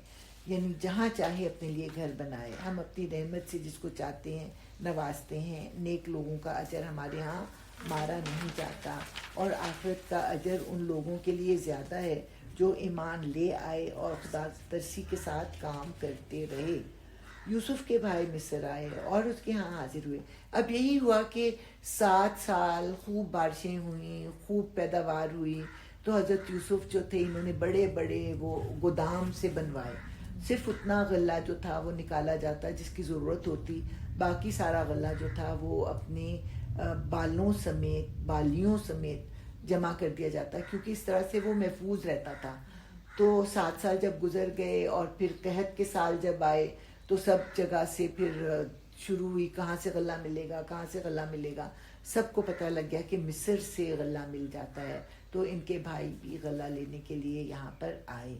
یعنی جہاں چاہے اپنے لیے گھر بنائے۔ ہم اپنی رحمت سے جس کو چاہتے ہیں نوازتے ہیں۔ نیک لوگوں کا اجر ہمارے ہاں مارا نہیں جاتا، اور آخرت کا اجر ان لوگوں کے لیے زیادہ ہے جو ایمان لے آئے اور خدا ترسی کے ساتھ کام کرتے رہے۔ یوسف کے بھائی مصر آئے اور اس کے ہاں حاضر ہوئے۔ اب یہی ہوا کہ 7 سال خوب بارشیں ہوئیں، خوب پیداوار ہوئی، تو حضرت یوسف جو تھے انہوں نے بڑے بڑے وہ گودام سے بنوائے۔ صرف اتنا غلہ جو تھا وہ نکالا جاتا جس کی ضرورت ہوتی، باقی سارا غلہ جو تھا وہ اپنے بالیوں سمیت جمع کر دیا جاتا، کیونکہ اس طرح سے وہ محفوظ رہتا تھا۔ تو 7 سال جب گزر گئے اور پھر قحط کے سال جب آئے تو سب جگہ سے پھر شروع ہوئی کہاں سے غلہ ملے گا، کہاں سے غلہ ملے گا۔ سب کو پتہ لگ گیا کہ مصر سے غلہ مل جاتا ہے، تو ان کے بھائی بھی غلہ لینے کے لیے یہاں پر آئے۔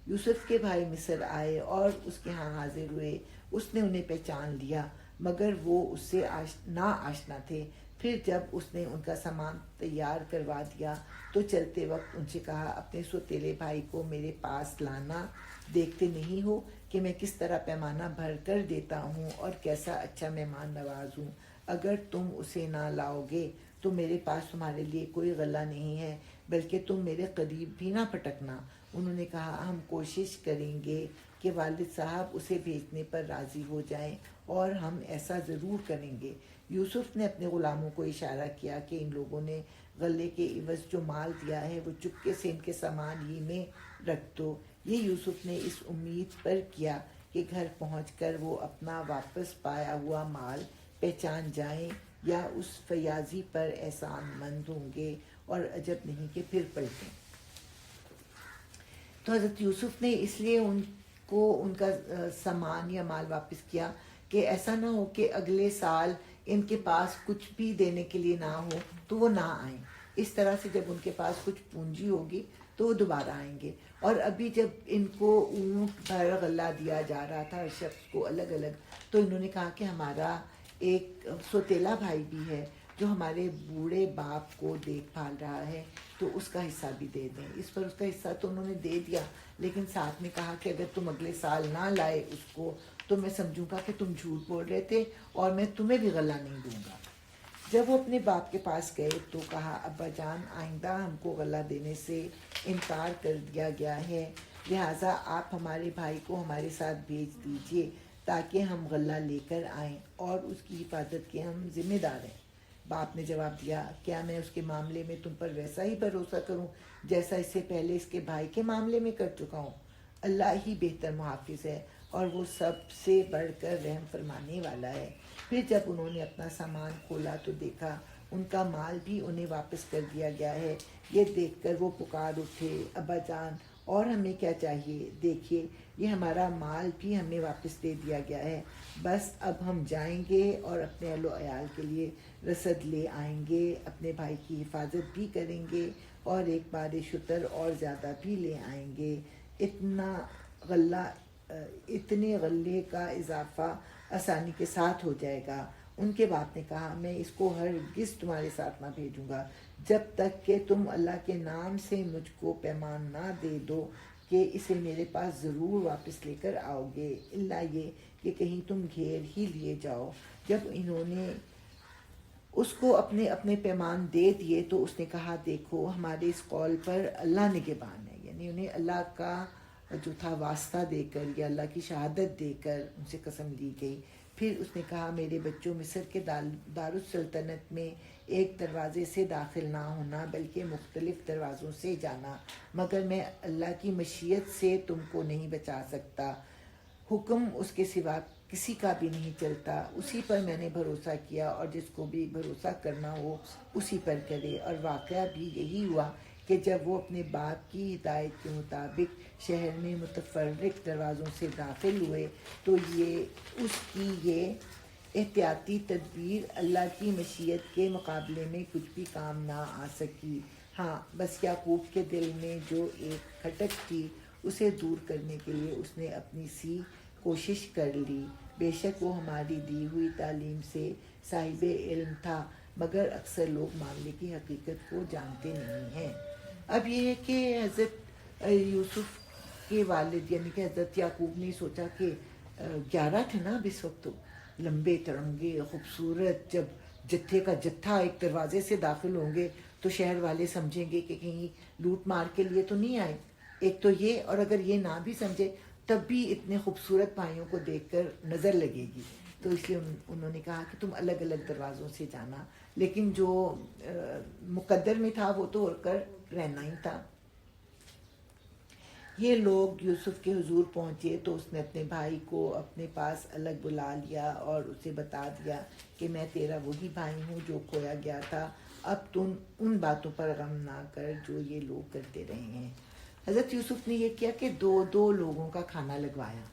یوسف کے بھائی مصر آئے اور اس کے ہاں حاضر ہوئے۔ اس نے انہیں پہچان لیا مگر وہ اس سے نا آشنا تھے۔ پھر جب اس نے ان کا سامان تیار کروا دیا تو چلتے وقت ان سے کہا اپنے سوتیلے بھائی کو میرے پاس لانا، دیکھتے نہیں ہو کہ میں کس طرح پیمانہ بھر کر دیتا ہوں اور کیسا اچھا مہمان نواز ہوں۔ اگر تم اسے نہ لاؤ گے تو میرے پاس تمہارے لیے کوئی غلہ نہیں ہے، بلکہ تم میرے قریب بھی نہ پھٹکنا۔ انہوں نے کہا ہم کوشش کریں گے کہ والد صاحب اسے بھیجنے پر راضی ہو جائیں، اور ہم ایسا ضرور کریں گے۔ یوسف نے اپنے غلاموں کو اشارہ کیا کہ ان لوگوں نے غلے کے عوض جو مال دیا ہے وہ چپکے سے ان کے سامان ہی میں رکھ دو۔ یہ یوسف نے اس امید پر کیا کہ گھر پہنچ کر وہ اپنا واپس پایا ہوا مال پہچان جائیں یا اس فیاضی پر احسان مند ہوں گے، اور عجب نہیں کہ پھر پلٹیں۔ تو حضرت یوسف نے اس لیے ان کو ان کا سامان یا مال واپس کیا کہ ایسا نہ ہو کہ اگلے سال ان کے پاس کچھ بھی دینے کے لیے نہ ہو تو وہ نہ آئیں۔ اس طرح سے جب ان کے پاس کچھ پونجی ہوگی تو وہ دوبارہ آئیں گے۔ اور ابھی جب ان کو اونٹ بھر غلہ دیا جا رہا تھا ہر شخص کو الگ الگ، تو انہوں نے کہا کہ ہمارا ایک سوتیلا بھائی بھی ہے جو ہمارے بوڑھے باپ کو دیکھ بھال رہا ہے، تو اس کا حصہ بھی دے دیں۔ اس پر اس کا حصہ تو انہوں نے دے دیا، لیکن ساتھ میں کہا کہ اگر تم اگلے سال نہ لائے اس کو تو میں سمجھوں گا کہ تم جھوٹ بول رہے تھے اور میں تمہیں بھی غلہ نہیں دوں گا۔ جب وہ اپنے باپ کے پاس گئے تو کہا ابا جان آئندہ ہم کو غلہ دینے سے انکار کر دیا گیا ہے، لہٰذا آپ ہمارے بھائی کو ہمارے ساتھ بھیج دیجئے تاکہ ہم غلہ لے کر آئیں اور اس کی حفاظت کے ہم ذمہ دار ہیں۔ باپ نے جواب دیا کیا میں اس کے معاملے میں تم پر ویسا ہی بھروسہ کروں جیسا اس سے پہلے اس کے بھائی کے معاملے میں کر چکا ہوں؟ اللہ ہی بہتر محافظ ہے اور وہ سب سے بڑھ کر رحم فرمانے والا ہے۔ پھر جب انہوں نے اپنا سامان کھولا تو دیکھا ان کا مال بھی انہیں واپس کر دیا گیا ہے۔ یہ دیکھ کر وہ پکار اٹھے ابا جان اور ہمیں کیا چاہیے، دیکھیے یہ ہمارا مال بھی ہمیں واپس دے دیا گیا ہے، بس اب ہم جائیں گے اور اپنے اہل و عیال کے لیے رسد لے آئیں گے، اپنے بھائی کی حفاظت بھی کریں گے اور ایک بار شتر اور زیادہ بھی لے آئیں گے۔ اتنے غلے کا اضافہ آسانی کے ساتھ ہو جائے گا۔ ان کے باپ نے کہا میں اس کو ہرگز تمہارے ساتھ نہ بھیجوں گا جب تک کہ تم اللہ کے نام سے مجھ کو پیمان نہ دے دو کہ اسے میرے پاس ضرور واپس لے کر آؤ گے، الا یہ کہ کہیں تم گھیر ہی لیے جاؤ۔ جب انہوں نے اس کو اپنے اپنے پیمان دے دیے تو اس نے کہا دیکھو ہمارے اس قول پر اللہ نگہبان ہے، یعنی انہیں اللہ کا جو تھا واسطہ دے کر یا اللہ کی شہادت دے کر ان سے قسم لی گئی۔ پھر اس نے کہا میرے بچوں، مصر کے دارالسلطنت میں ایک دروازے سے داخل نہ ہونا بلکہ مختلف دروازوں سے جانا، مگر میں اللہ کی مشیت سے تم کو نہیں بچا سکتا، حکم اس کے سوا کسی کا بھی نہیں چلتا، اسی پر میں نے بھروسہ کیا اور جس کو بھی بھروسہ کرنا ہو اسی پر کرے۔ اور واقعہ بھی یہی ہوا کہ جب وہ اپنے باپ کی ہدایت کے مطابق شہر میں متفرق دروازوں سے داخل ہوئے تو اس کی یہ احتیاطی تدبیر اللہ کی مشیت کے مقابلے میں کچھ بھی کام نہ آ سکی۔ ہاں بس یعقوب کے دل میں جو ایک کھٹک تھی اسے دور کرنے کے لیے اس نے اپنی سی کوشش کر لی۔ بے شک وہ ہماری دی ہوئی تعلیم سے صاحب علم تھا، مگر اکثر لوگ معاملے کی حقیقت کو جانتے نہیں ہیں۔ اب یہ ہے کہ حضرت یوسف کے والد یعنی کہ حضرت یعقوب نے سوچا کہ 11 تھے نا اب اس وقت، تو لمبے ترنگے خوبصورت، جب جتھے کا جتھا ایک دروازے سے داخل ہوں گے تو شہر والے سمجھیں گے کہ کہیں لوٹ مار کے لیے تو نہیں آئے، ایک تو یہ، اور اگر یہ نہ بھی سمجھے تب بھی اتنے خوبصورت بھائیوں کو دیکھ کر نظر لگے گی، تو اس لیے انہوں نے کہا کہ تم الگ الگ دروازوں سے جانا، لیکن جو مقدر میں تھا وہ تو اڑ کر رہنا ہی تھا۔ یہ لوگ یوسف کے حضور پہنچے تو اس نے اپنے بھائی کو اپنے پاس الگ بلا لیا اور اسے بتا دیا کہ میں تیرا وہی بھائی ہوں جو کھویا گیا تھا، اب تم ان باتوں پر غم نہ کر جو یہ لوگ کرتے رہے ہیں۔ حضرت یوسف نے یہ کیا کہ دو لوگوں کا کھانا لگوایا،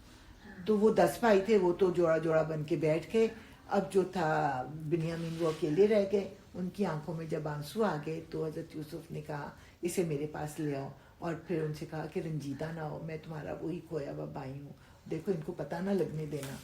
تو وہ 10 بھائی تھے، وہ تو جوڑا جوڑا بن کے بیٹھ گئے، اب جو تھا بنیامین وہ اکیلے رہ گئے، ان کی آنکھوں میں جب آنسو آ گئے تو حضرت یوسف نے کہا اسے میرے پاس لے آؤ، اور پھر ان سے کہا کہ رنجیدہ نہ ہو، میں تمہارا وہی کھویا ہوا بھائی ہوں، دیکھو ان کو پتہ نہ لگنے دینا۔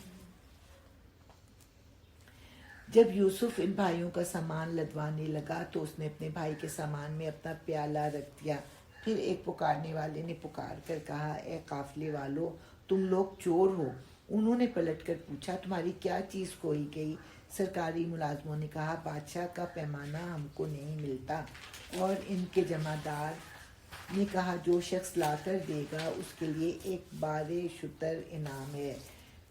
جب یوسف ان بھائیوں کا سامان لدوانے لگا تو اس نے اپنے بھائی کے سامان میں اپنا پیالہ رکھ دیا۔ پھر ایک پکارنے والے نے پکار کر کہا اے قافلے والو، تم لوگ چور ہو؟ انہوں نے پلٹ کر پوچھا تمہاری کیا چیز کھوئی گئی؟ سرکاری ملازموں نے کہا بادشاہ کا پیمانہ ہم کو نہیں ملتا، اور ان کے جمعدار نے کہا جو شخص لا کر دے گا اس کے لیے ایک بار شتر انعام ہے،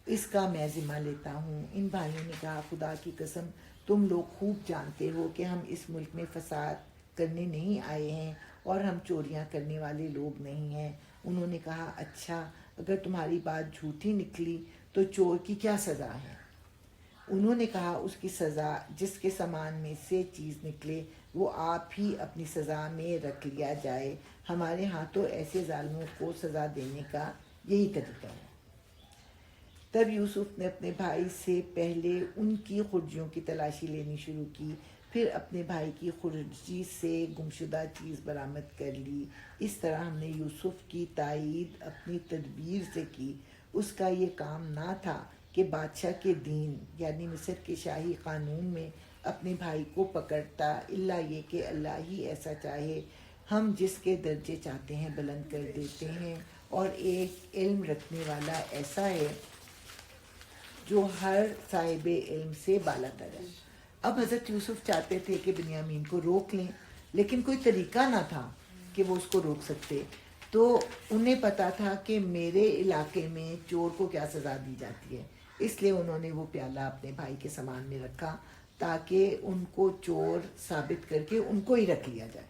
اس کا میں ذمہ لیتا ہوں۔ ان بھائیوں نے کہا خدا کی قسم تم لوگ خوب جانتے ہو کہ ہم اس ملک میں فساد کرنے نہیں آئے ہیں اور ہم چوریاں کرنے والے لوگ نہیں ہیں۔ انہوں نے کہا اچھا اگر تمہاری بات جھوٹی نکلی تو چور کی کیا سزا ہے؟ انہوں نے کہا اس کی سزا جس کے سامان میں سے چیز نکلے وہ آپ ہی اپنی سزا میں رکھ لیا جائے، ہمارے ہاں تو ایسے ظالموں کو سزا دینے کا یہی طریقہ ہے۔ تب یوسف نے اپنے بھائی سے پہلے ان کی خرجیوں کی تلاشی لینی شروع کی، پھر اپنے بھائی کی خرجی سے گمشدہ چیز برآمد کر لی۔ اس طرح ہم نے یوسف کی تائید اپنی تدبیر سے کی۔ اس کا یہ کام نہ تھا کہ بادشاہ کے دین یعنی مصر کے شاہی قانون میں اپنے بھائی کو پکڑتا، الا یہ کہ اللہ ہی ایسا چاہے، ہم جس کے درجے چاہتے ہیں بلند کر دیتے ہیں، اور ایک علم رکھنے والا ایسا ہے جو ہر صاحب علم سے بالا تر ہے۔ اب حضرت یوسف چاہتے تھے کہ بنیامین کو روک لیں، لیکن کوئی طریقہ نہ تھا کہ وہ اس کو روک سکتے، تو انہیں پتا تھا کہ میرے علاقے میں چور کو کیا سزا دی جاتی ہے، اس لیے انہوں نے وہ پیالہ اپنے بھائی کے سامان میں رکھا تاکہ ان کو چور ثابت کر کے ان کو ہی رکھ لیا جائے۔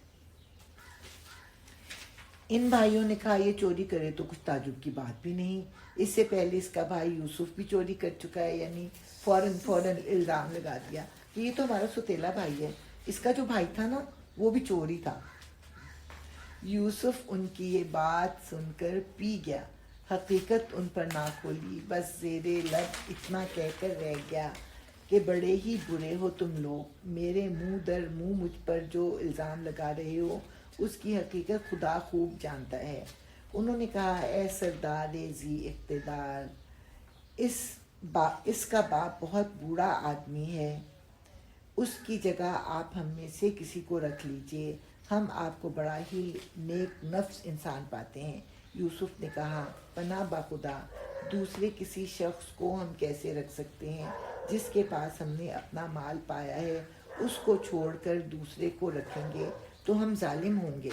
ان بھائیوں نے کہا یہ چوری کرے تو کچھ تعجب کی بات بھی نہیں، اس سے پہلے اس کا بھائی یوسف بھی چوری کر چکا ہے، یعنی فوراً الزام لگا دیا کہ یہ تو ہمارا ستیلا بھائی ہے، اس کا جو بھائی تھا نا وہ بھی چور ہی تھا۔ یوسف ان کی یہ بات سن کر پی گیا، حقیقت ان پر نہ کھولی، بس زیر لب اتنا کہہ کر رہ گیا کہ بڑے ہی برے ہو تم لوگ، میرے منہ در منہ مجھ پر جو الزام لگا رہے ہو اس کی حقیقت خدا خوب جانتا ہے۔ انہوں نے کہا اے سردار ذی اقتدار، اس اس کا باپ بہت بوڑھا آدمی ہے، اس کی جگہ آپ ہم میں سے کسی کو رکھ لیجئے، ہم آپ کو بڑا ہی نیک نفس انسان پاتے ہیں۔ یوسف نے کہا پناہ باخدا، دوسرے کسی شخص کو ہم کیسے رکھ سکتے ہیں جس کے پاس ہم نے اپنا مال پایا ہے، اس کو چھوڑ کر دوسرے کو رکھیں گے تو ہم ظالم ہوں گے۔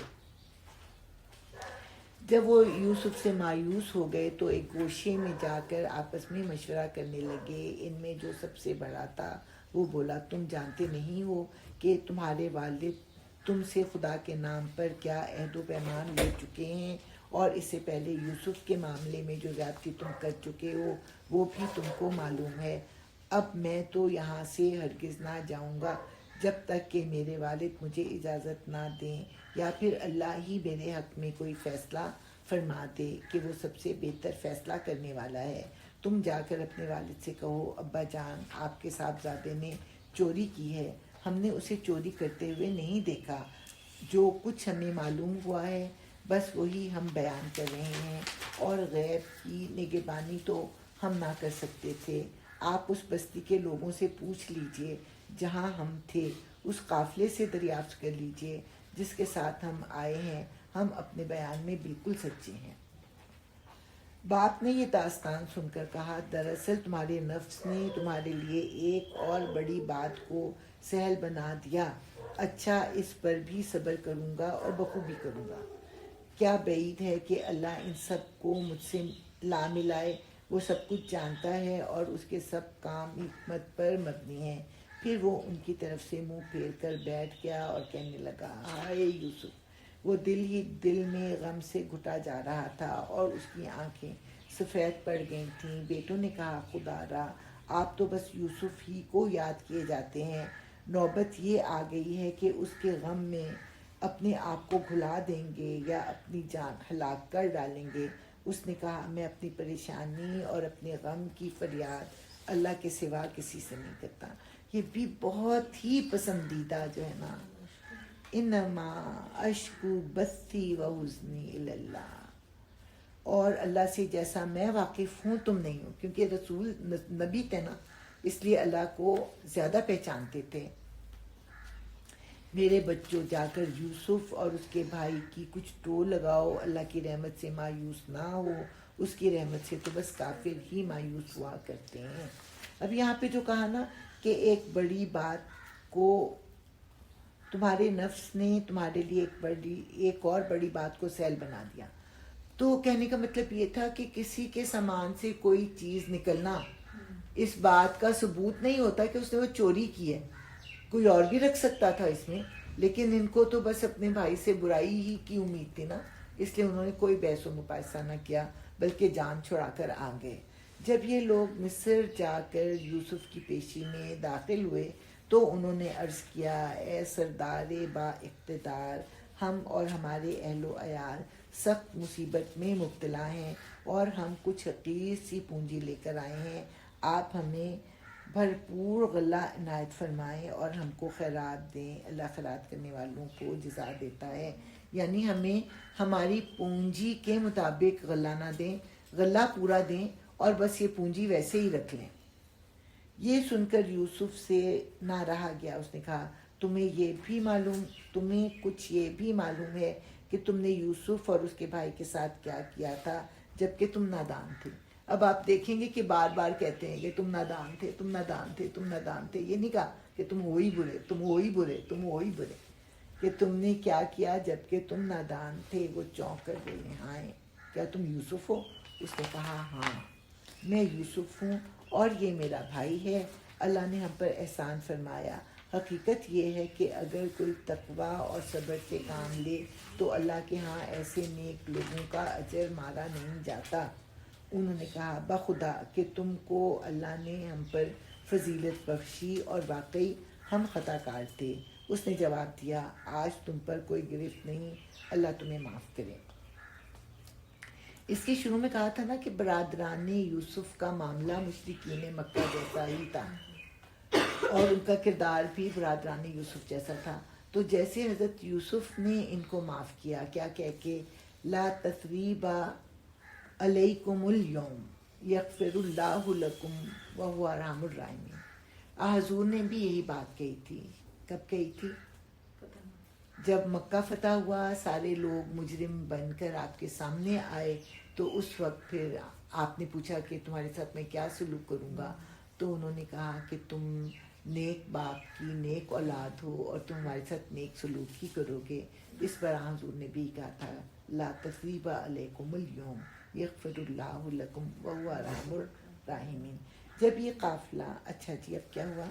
جب وہ یوسف سے مایوس ہو گئے تو ایک گوشے میں جا کر آپس میں مشورہ کرنے لگے۔ ان میں جو سب سے بڑا تھا وہ بولا، تم جانتے نہیں ہو کہ تمہارے والد تم سے خدا کے نام پر کیا عہد و پیمان لے چکے ہیں، اور اس سے پہلے یوسف کے معاملے میں جو زیادتی تم کر چکے ہو وہ بھی تم کو معلوم ہے۔ اب میں تو یہاں سے ہرگز نہ جاؤں گا جب تک کہ میرے والد مجھے اجازت نہ دیں، یا پھر اللہ ہی میرے حق میں کوئی فیصلہ فرما دے کہ وہ سب سے بہتر فیصلہ کرنے والا ہے۔ تم جا کر اپنے والد سے کہو، ابا جان، آپ کے صاحبزادے نے چوری کی ہے، ہم نے اسے چوری کرتے ہوئے نہیں دیکھا، جو کچھ ہمیں معلوم ہوا ہے بس وہی ہم بیان کر رہے ہیں، اور غیب کی نگہبانی تو ہم نہ کر سکتے تھے۔ آپ اس بستی کے لوگوں سے پوچھ لیجئے جہاں ہم تھے، اس قافلے سے دریافت کر لیجئے جس کے ساتھ ہم آئے ہیں، ہم اپنے بیان میں بالکل سچے ہیں۔ باپ نے یہ داستان سن کر کہا، دراصل تمہارے نفس نے تمہارے لیے ایک اور بڑی بات کو سہل بنا دیا۔ اچھا، اس پر بھی صبر کروں گا اور بخوبی کروں گا۔ کیا بعید ہے کہ اللہ ان سب کو مجھ سے لا ملائے، وہ سب کچھ جانتا ہے اور اس کے سب کام حکمت پر مبنی ہیں۔ پھر وہ ان کی طرف سے منہ پھیر کر بیٹھ گیا اور کہنے لگا، ہائے یوسف! وہ دل ہی دل میں غم سے گھٹا جا رہا تھا اور اس کی آنکھیں سفید پڑ گئی تھیں۔ بیٹوں نے کہا، خدا را، آپ تو بس یوسف ہی کو یاد کیے جاتے ہیں، نوبت یہ آ گئی ہے کہ اس کے غم میں اپنے آپ کو گھلا دیں گے یا اپنی جان ہلاک کر ڈالیں گے۔ اس نے کہا، میں اپنی پریشانی اور اپنے غم کی فریاد اللہ کے سوا کسی سے نہیں کرتا۔ یہ بھی بہت ہی پسندیدہ جو ہے نا، انما اشکو بثی و حزنی الی اللہ، اور اللہ سے جیسا میں واقف ہوں تم نہیں ہو، کیونکہ رسول نبی تھے نا، اس لیے اللہ کو زیادہ پہچانتے تھے۔ میرے بچوں، جا کر یوسف اور اس کے بھائی کی کچھ ٹو لگاؤ، اللہ کی رحمت سے مایوس نہ ہو، اس کی رحمت سے تو بس کافر ہی مایوس ہوا کرتے ہیں۔ اب یہاں پہ جو کہا نا کہ ایک بڑی بات کو تمہارے نفس نے تمہارے لیے ایک اور بڑی بات کو سہل بنا دیا، تو کہنے کا مطلب یہ تھا کہ کسی کے سامان سے کوئی چیز نکلنا اس بات کا ثبوت نہیں ہوتا کہ اس نے وہ چوری کی ہے، کوئی اور بھی رکھ سکتا تھا اس میں، لیکن ان کو تو بس اپنے بھائی سے برائی ہی کی امید تھی نا، اس لیے انہوں نے کوئی بحث و مباحثہ نہ کیا بلکہ جان چھڑا کر آ گئے۔ جب یہ لوگ مصر جا کر یوسف کی پیشی میں داخل ہوئے تو انہوں نے عرض کیا، اے سردار با اقتدار، ہم اور ہمارے اہل و عیال سخت مصیبت میں مبتلا ہیں اور ہم کچھ حقیر سی پونجی لے کر آئے ہیں، آپ ہمیں بھرپور غلہ عنایت فرمائیں اور ہم کو خیرات دیں، اللہ خیرات کرنے والوں کو جزا دیتا ہے۔ یعنی ہمیں ہماری پونجی کے مطابق غلہ نہ دیں، غلہ پورا دیں اور بس یہ پونجی ویسے ہی رکھ لیں۔ یہ سن کر یوسف سے نہ رہا گیا، اس نے کہا، تمہیں کچھ یہ بھی معلوم ہے کہ تم نے یوسف اور اس کے بھائی کے ساتھ کیا کیا تھا جبکہ تم نادان تھے۔ اب آپ دیکھیں گے کہ بار بار کہتے ہیں کہ تم نادان تھے، تم نادان تھے، تم نادان تھے، یہ نہیں کہا کہ تم ہو ہی برے، تم ہو ہی برے، تم ہو ہی برے، کہ تم نے کیا کیا جبکہ تم نادان تھے۔ وہ چونک کر بولے، ہائے، کیا تم یوسف ہو؟ اس نے کہا، ہاں میں یوسف ہوں اور یہ میرا بھائی ہے، اللہ نے ہم پر احسان فرمایا۔ حقیقت یہ ہے کہ اگر کوئی تقویٰ اور صبر سے کام لے تو اللہ کے ہاں ایسے نیک لوگوں کا اجر مارا نہیں جاتا۔ انہوں نے کہا، بخدا کہ تم کو اللہ نے ہم پر فضیلت بخشی اور واقعی ہم خطا کار تھے۔ اس نے جواب دیا، آج تم پر کوئی گرفت نہیں، اللہ تمہیں معاف کرے۔ اس کے شروع میں کہا تھا نا کہ برادران یوسف کا معاملہ مشرکین مکہ جیسا ہی تھا اور ان کا کردار بھی برادران یوسف جیسا تھا۔ تو جیسے حضرت یوسف نے ان کو معاف کیا، کیا کہہ کے، لا تثریب علیکم اليوم، یغفر اللہ لکم وہو ارحم الراحمین. حضور نے بھی یہی بات کہی تھی. کب کہی تھی؟ پتہ نہیں. جب مکہ فتح ہوا، سارے لوگ مجرم بن کر آپ کے سامنے آئے، تو اس وقت پھر آپ نے پوچھا کہ تمہارے ساتھ میں کیا سلوک کروں گا، تو انہوں نے کہا کہ تم نیک باپ کی نیک اولاد ہو اور تم ہمارے ساتھ نیک سلوک ہی کرو گے. اس پر حضور نے بھی کہا تھا لا تثریب علیکم اليوم یغفر اللہ لکم وہو ارحم الراحمین. جب یہ قافلہ، اچھا جی اب کیا ہوا؟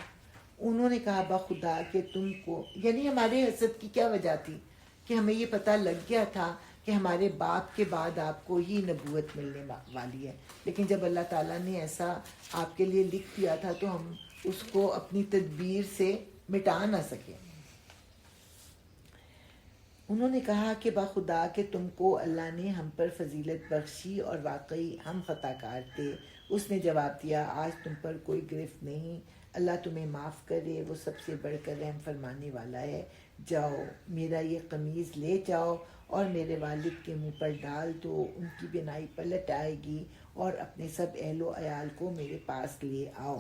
انہوں نے کہا بخدا کہ تم کو، یعنی ہمارے حسد کی کیا وجہ تھی کہ ہمیں یہ پتہ لگ گیا تھا کہ ہمارے باپ کے بعد آپ کو ہی نبوت ملنے والی ہے، لیکن جب اللہ تعالیٰ نے ایسا آپ کے لیے لکھ دیا تھا تو ہم اس کو اپنی تدبیر سے مٹا نہ سکے. انہوں نے کہا کہ بخدا کہ تم کو اللہ نے ہم پر فضیلت بخشی اور واقعی ہم خطا کار تھے. اس نے جواب دیا آج تم پر کوئی گرفت نہیں، اللہ تمہیں معاف کرے، وہ سب سے بڑھ کر رحم فرمانے والا ہے. جاؤ میرا یہ قمیض لے جاؤ اور میرے والد کے منہ پر ڈال دو، ان کی بینائی پلٹ آئے گی، اور اپنے سب اہل و عیال کو میرے پاس لے آؤ.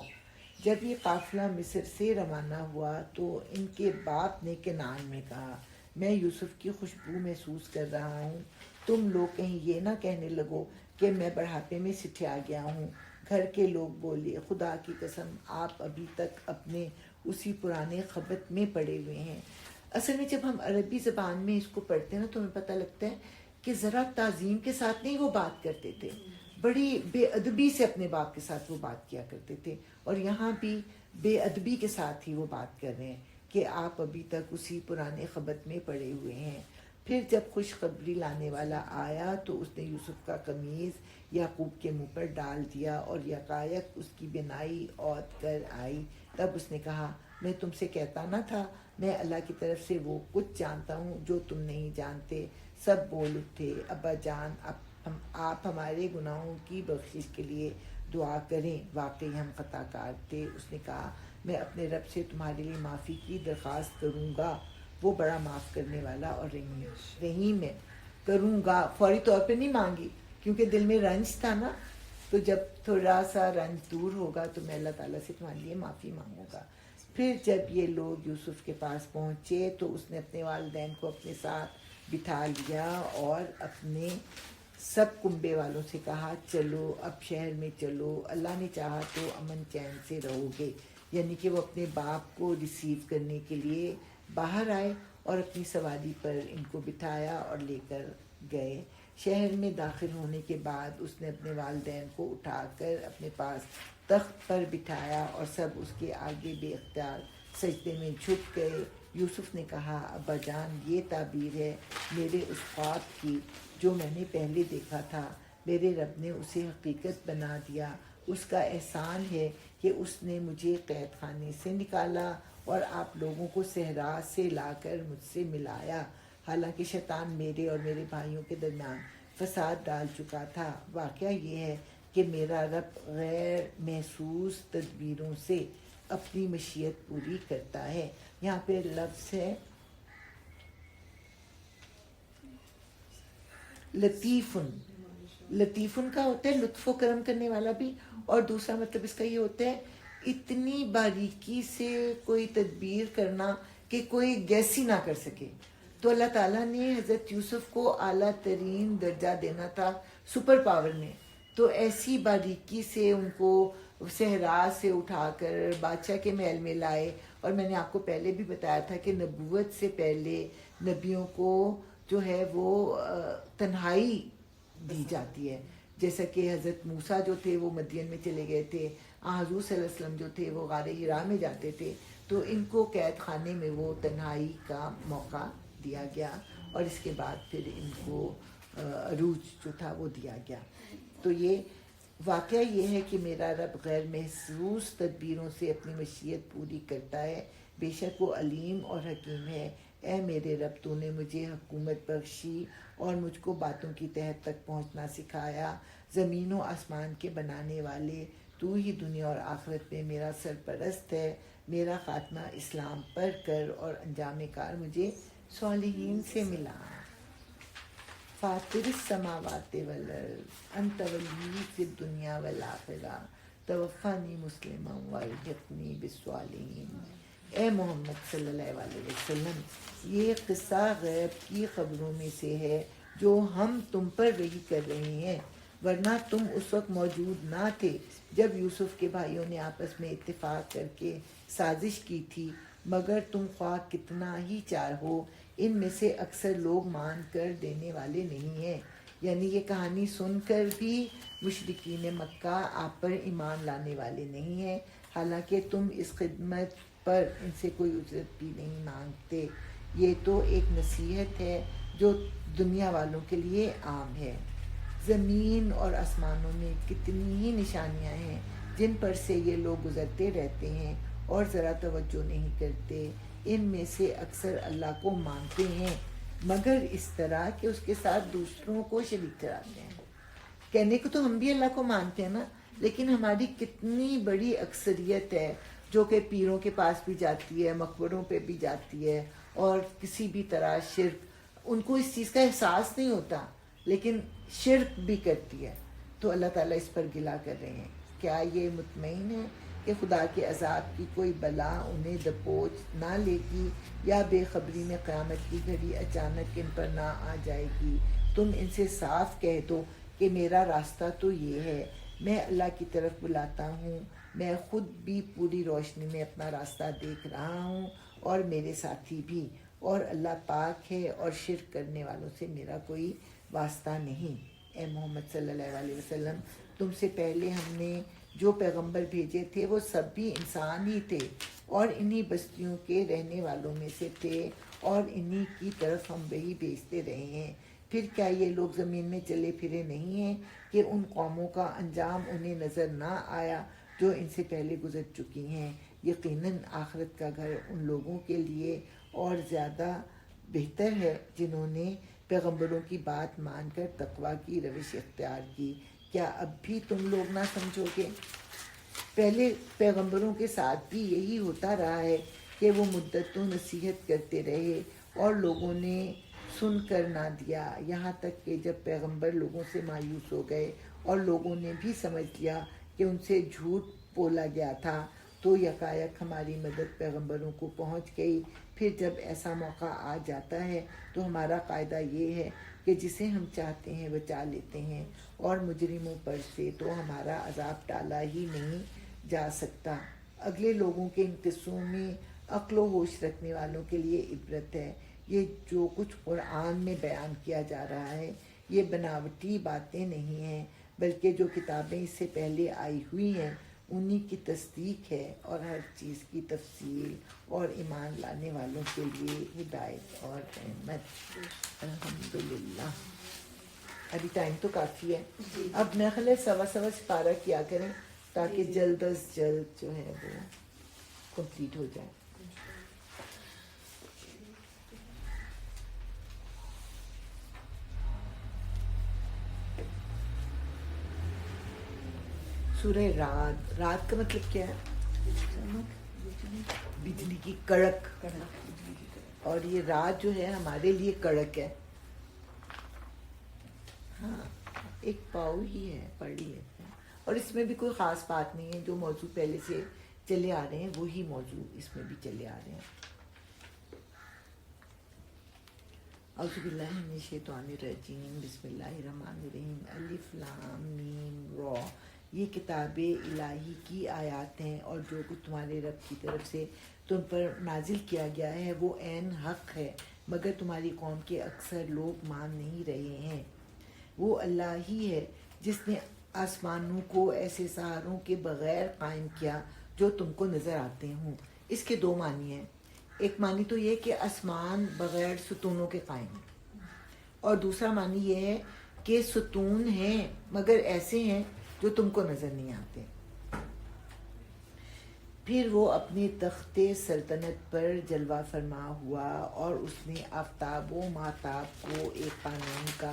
جب یہ قافلہ مصر سے روانہ ہوا تو ان کے باپ نے کنعان میں کہا میں یوسف کی خوشبو محسوس کر رہا ہوں، تم لوگ کہیں یہ نہ کہنے لگو کہ میں بڑھاپے میں سٹھیا گیا ہوں. گھر کے لوگ بولے خدا کی قسم آپ ابھی تک اپنے اسی پرانے خبت میں پڑے ہوئے ہیں. اصل میں جب ہم عربی زبان میں اس کو پڑھتے ہیں نا تو ہمیں پتہ لگتا ہے کہ ذرا تعظیم کے ساتھ نہیں وہ بات کرتے تھے، بڑی بے ادبی سے اپنے باپ کے ساتھ وہ بات کیا کرتے تھے، اور یہاں بھی بے ادبی کے ساتھ ہی وہ بات کر رہے ہیں کہ آپ ابھی تک اسی پرانے خبت میں پڑے ہوئے ہیں. پھر جب خوشخبری لانے والا آیا تو اس نے یوسف کا قمیض یعقوب کے منہ پر ڈال دیا اور یکایک اس کی بینائی عود کر آئی. تب اس نے کہا میں تم سے کہتا نہ تھا میں اللہ کی طرف سے وہ کچھ جانتا ہوں جو تم نہیں جانتے. سب بول اٹھے ابا جان آپ ہمارے گناہوں کی بخشش کے لیے دعا کریں، واقعی ہم خطا کار تھے. اس نے کہا میں اپنے رب سے تمہارے لیے معافی کی درخواست کروں گا، وہ بڑا معاف کرنے والا اور رحیم ہے. کروں گا فوری طور پہ نہیں مانگی کیونکہ دل میں رنج تھا نا، تو جب تھوڑا سا رنج دور ہوگا تو میں اللہ تعالیٰ سے تمہارے لیے معافی مانگوں گا. پھر جب یہ لوگ یوسف کے پاس پہنچے تو اس نے اپنے والدین کو اپنے ساتھ بٹھا لیا اور اپنے سب کنبے والوں سے کہا چلو اب شہر میں چلو، اللہ نے چاہا تو امن چین سے رہو گے. یعنی کہ وہ اپنے باپ کو ریسیو کرنے کے لیے باہر آئے اور اپنی سواری پر ان کو بٹھایا اور لے کر گئے. شہر میں داخل ہونے کے بعد اس نے اپنے والدین کو اٹھا کر اپنے پاس تخت پر بٹھایا اور سب اس کے آگے بے اختیار سجدے میں جھک گئے. یوسف نے کہا ابا جان یہ تعبیر ہے میرے اس خواب کی جو میں نے پہلے دیکھا تھا، میرے رب نے اسے حقیقت بنا دیا. اس کا احسان ہے کہ اس نے مجھے قید خانے سے نکالا اور آپ لوگوں کو صحرا سے لا کر مجھ سے ملایا، حالانکہ شیطان میرے اور میرے بھائیوں کے درمیان فساد ڈال چکا تھا. واقعہ یہ ہے کہ میرا رب غیر محسوس تدبیروں سے اپنی مشیت پوری کرتا ہے. یہاں پہ لفظ ہے لطیفن. لطیفن کا ہوتا ہے لطف و کرم کرنے والا بھی، اور دوسرا مطلب اس کا یہ ہوتا ہے اتنی باریکی سے کوئی تدبیر کرنا کہ کوئی گیس ہی نہ کر سکے. تو اللہ تعالیٰ نے حضرت یوسف کو اعلیٰ ترین درجہ دینا تھا سپر پاور میں، تو ایسی باریکی سے ان کو صحرا سے اٹھا کر بادشاہ کے محل میں لائے. اور میں نے آپ کو پہلے بھی بتایا تھا کہ نبوت سے پہلے نبیوں کو جو ہے وہ تنہائی دی جاتی ہے، جیسا کہ حضرت موسیٰ جو تھے وہ مدین میں چلے گئے تھے، حضور صلی اللہ علیہ وسلم جو تھے وہ غار حرا میں جاتے تھے، تو ان کو قید خانے میں وہ تنہائی کا موقع دیا گیا اور اس کے بعد پھر ان کو عروج جو تھا وہ دیا گیا. تو یہ واقعہ یہ ہے کہ میرا رب غیر محسوس تدبیروں سے اپنی مشیت پوری کرتا ہے، بے شک وہ علیم اور حکیم ہے. اے میرے رب تو نے مجھے حکومت بخشی اور مجھ کو باتوں کی تہہ تک پہنچنا سکھایا. زمین و آسمان کے بنانے والے تو ہی دنیا اور آخرت میں میرا سرپرست ہے. میرا خاتمہ اسلام پر کر اور انجام کار مجھے صالحین سے ملا. فاطر السماوات والارض انت ولی فی الدنیا والآخرہ توفانی مسلما والحقنی بالصالحین۔ اے محمد صلی اللہ علیہ وسلم، یہ قصہ غیب کی خبروں میں سے ہے جو ہم تم پر وحی کر رہے ہیں، ورنہ تم اس وقت موجود نہ تھے جب یوسف کے بھائیوں نے آپس میں اتفاق کر کے سازش کی تھی، مگر تم خواہ کتنا ہی چاہو ان میں سے اکثر لوگ مان کر دینے والے نہیں ہیں۔ یعنی یہ کہانی سن کر بھی مشرکین مکہ آپ پر ایمان لانے والے نہیں ہیں، حالانکہ تم اس خدمت پر ان سے کوئی اجرت بھی نہیں مانگتے۔ یہ تو ایک نصیحت ہے جو دنیا والوں کے لیے عام ہے۔ زمین اور آسمانوں میں کتنی ہی نشانیاں ہیں جن پر سے یہ لوگ گزرتے رہتے ہیں اور ذرا توجہ نہیں کرتے۔ ان میں سے اکثر اللہ کو مانتے ہیں مگر اس طرح کہ اس کے ساتھ دوسروں کو شریک ٹھہراتے ہیں۔ کہنے کو تو ہم بھی اللہ کو مانتے ہیں نا، لیکن ہماری کتنی بڑی اکثریت ہے جو کہ پیروں کے پاس بھی جاتی ہے، مقبروں پہ بھی جاتی ہے اور کسی بھی طرح شرک، ان کو اس چیز کا احساس نہیں ہوتا لیکن شرک بھی کرتی ہے۔ تو اللہ تعالیٰ اس پر گلا کر رہے ہیں، کیا یہ مطمئن ہے کہ خدا کے عذاب کی کوئی بلا انہیں دبوچ نہ لے گی یا بے خبری میں قیامت کی گھڑی اچانک ان پر نہ آ جائے گی؟ تم ان سے صاف کہہ دو کہ میرا راستہ تو یہ ہے، میں اللہ کی طرف بلاتا ہوں، میں خود بھی پوری روشنی میں اپنا راستہ دیکھ رہا ہوں اور میرے ساتھی بھی، اور اللہ پاک ہے اور شرک کرنے والوں سے میرا کوئی واسطہ نہیں۔ اے محمد صلی اللہ علیہ وسلم، تم سے پہلے ہم نے جو پیغمبر بھیجے تھے وہ سب بھی انسان ہی تھے اور انہی بستیوں کے رہنے والوں میں سے تھے اور انہی کی طرف ہم وہی بھیجتے رہے ہیں۔ پھر کیا یہ لوگ زمین میں چلے پھرے نہیں ہیں کہ ان قوموں کا انجام انہیں نظر نہ آیا جو ان سے پہلے گزر چکی ہیں؟ یقیناً آخرت کا گھر ان لوگوں کے لیے اور زیادہ بہتر ہے جنہوں نے پیغمبروں کی بات مان کر تقوی کی روش اختیار کی۔ کیا اب بھی تم لوگ نہ سمجھو گے؟ پہلے پیغمبروں کے ساتھ بھی یہی ہوتا رہا ہے کہ وہ مدتوں نصیحت کرتے رہے اور لوگوں نے سن کر نہ دیا، یہاں تک کہ جب پیغمبر لوگوں سے مایوس ہو گئے اور لوگوں نے بھی سمجھ لیا کہ ان سے جھوٹ بولا گیا تھا تو یکایک ہماری مدد پیغمبروں کو پہنچ گئی۔ پھر جب ایسا موقع آ جاتا ہے تو ہمارا قاعدہ یہ ہے کہ جسے ہم چاہتے ہیں بچا لیتے ہیں، اور مجرموں پر سے تو ہمارا عذاب ٹالا ہی نہیں جا سکتا۔ اگلے لوگوں کے ان قصوں میں عقل و ہوش رکھنے والوں کے لیے عبرت ہے۔ یہ جو کچھ قرآن میں بیان کیا جا رہا ہے یہ بناوٹی باتیں نہیں ہیں، بلکہ جو کتابیں اس سے پہلے آئی ہوئی ہیں انہی کی تصدیق ہے، اور ہر چیز کی تفصیل اور ایمان لانے والوں کے لیے ہدایت اور رحمت۔ الحمدللہ۔ ابھی ٹائم تو کافی ہے، اب میں خیال ہے سوا سپارہ کیا کریں تاکہ جلد از جلد جو ہے وہ کمپلیٹ ہو جائے۔ سورہ رات، رات کا مطلب کیا ہے؟ بجلی کی کڑک، اور یہ رات جو ہے ہمارے لیے کڑک ہے۔ ہاں، ایک پاؤ ہی ہے، پڑھ لیتے ہیں، اور اس میں بھی کوئی خاص بات نہیں ہے، جو موضوع پہلے سے چلے آ رہے ہیں وہی موضوع اس میں بھی چلے آ رہے ہیں۔ اعوذ باللہ من الشیطان الرجیم، بسم اللہ الرحمن الرحیم، الف لام میم را۔ یہ کتاب الہی کی آیات ہیں اور جو کچھ تمہارے رب کی طرف سے تم پر نازل کیا گیا ہے وہ عین حق ہے، مگر تمہاری قوم کے اکثر لوگ مان نہیں رہے ہیں۔ وہ اللہ ہی ہے جس نے آسمانوں کو ایسے سہاروں کے بغیر قائم کیا جو تم کو نظر آتے ہوں۔ اس کے دو معنی ہیں، ایک معنی تو یہ کہ آسمان بغیر ستونوں کے قائم ہے، اور دوسرا معنی یہ ہے کہ ستون ہیں مگر ایسے ہیں جو تم کو نظر نہیں آتے۔ پھر وہ اپنے تخت سلطنت پر جلوہ فرما ہوا اور اس نے آفتاب و ماہتاب کو ایک قانون کا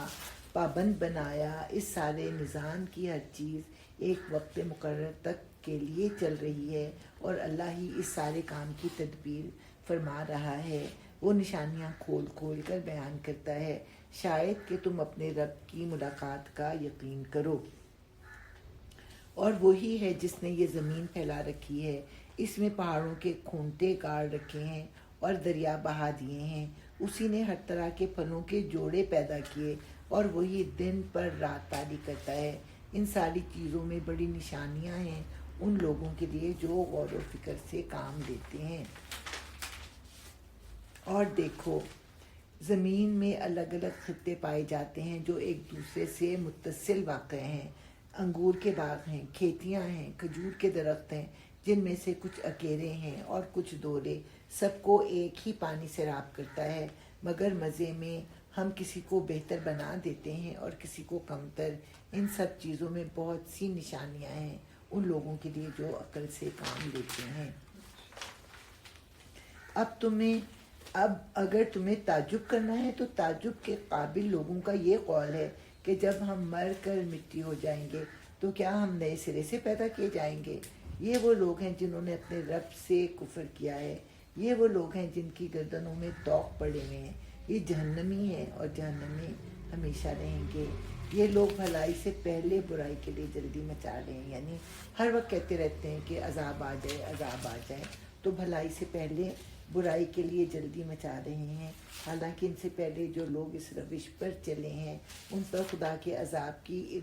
پابند بنایا۔ اس سارے نظام کی ہر چیز ایک وقت مقرر تک کے لیے چل رہی ہے اور اللہ ہی اس سارے کام کی تدبیر فرما رہا ہے۔ وہ نشانیاں کھول کھول کر بیان کرتا ہے، شاید کہ تم اپنے رب کی ملاقات کا یقین کرو۔ اور وہی ہے جس نے یہ زمین پھیلا رکھی ہے، اس میں پہاڑوں کے کھونٹے گاڑ رکھے ہیں اور دریا بہا دیے ہیں، اسی نے ہر طرح کے پھلوں کے جوڑے پیدا کیے، اور وہی دن پر رات تاری کرتا ہے۔ ان ساری چیزوں میں بڑی نشانیاں ہیں ان لوگوں کے لیے جو غور و فکر سے کام لیتے ہیں۔ اور دیکھو، زمین میں الگ الگ خطے پائے جاتے ہیں جو ایک دوسرے سے متصل واقع ہیں۔ انگور کے باغ ہیں، کھیتیاں ہیں، کھجور کے درخت ہیں جن میں سے کچھ اکیرے ہیں اور کچھ دورے، سب کو ایک ہی پانی سیراب کرتا ہے، مگر مزے میں ہم کسی کو بہتر بنا دیتے ہیں اور کسی کو کمتر۔ ان سب چیزوں میں بہت سی نشانیاں ہیں ان لوگوں کے لیے جو عقل سے کام لیتے ہیں۔ اب اگر تمہیں تعجب کرنا ہے تو تعجب کے قابل لوگوں کا یہ قول ہے کہ جب ہم مر کر مٹی ہو جائیں گے تو کیا ہم نئے سرے سے پیدا کیے جائیں گے؟ یہ وہ لوگ ہیں جنہوں نے اپنے رب سے کفر کیا ہے، یہ وہ لوگ ہیں جن کی گردنوں میں طوق پڑے ہوئے ہیں، یہ جہنمی ہیں اور جہنم میں ہمیشہ رہیں گے۔ یہ لوگ بھلائی سے پہلے برائی کے لیے جلدی مچا رہے ہیں، یعنی ہر وقت کہتے رہتے ہیں کہ عذاب آ جائے، عذاب آ جائے، تو بھلائی سے پہلے برائی کے لیے جلدی مچا رہے ہیں، حالانکہ ان سے پہلے جو لوگ اس روش پر چلے ہیں ان پر خدا کے عذاب کی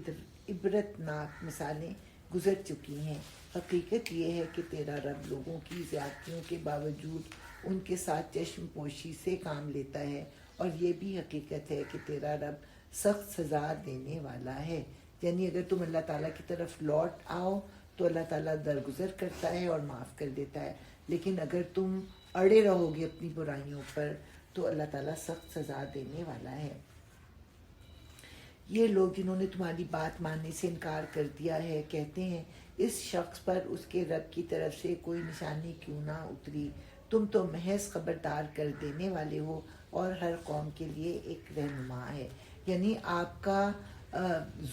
عبرتناک مثالیں گزر چکی ہیں۔ حقیقت یہ ہے کہ تیرا رب لوگوں کی زیادتیوں کے باوجود ان کے ساتھ چشم پوشی سے کام لیتا ہے، اور یہ بھی حقیقت ہے کہ تیرا رب سخت سزا دینے والا ہے۔ یعنی اگر تم اللہ تعالیٰ کی طرف لوٹ آؤ تو اللہ تعالیٰ درگزر کرتا ہے اور معاف کر دیتا ہے، لیکن اگر تم اڑے رہو گے اپنی برائیوں پر تو اللہ تعالیٰ سخت سزا دینے والا ہے۔ یہ لوگ جنہوں نے تمہاری بات ماننے سے انکار کر دیا ہے کہتے ہیں، اس شخص پر اس کے رب کی طرف سے کوئی نشانی کیوں نہ اتری؟ تم تو محض خبردار کر دینے والے ہو اور ہر قوم کے لیے ایک رہنما ہے۔ یعنی آپ کا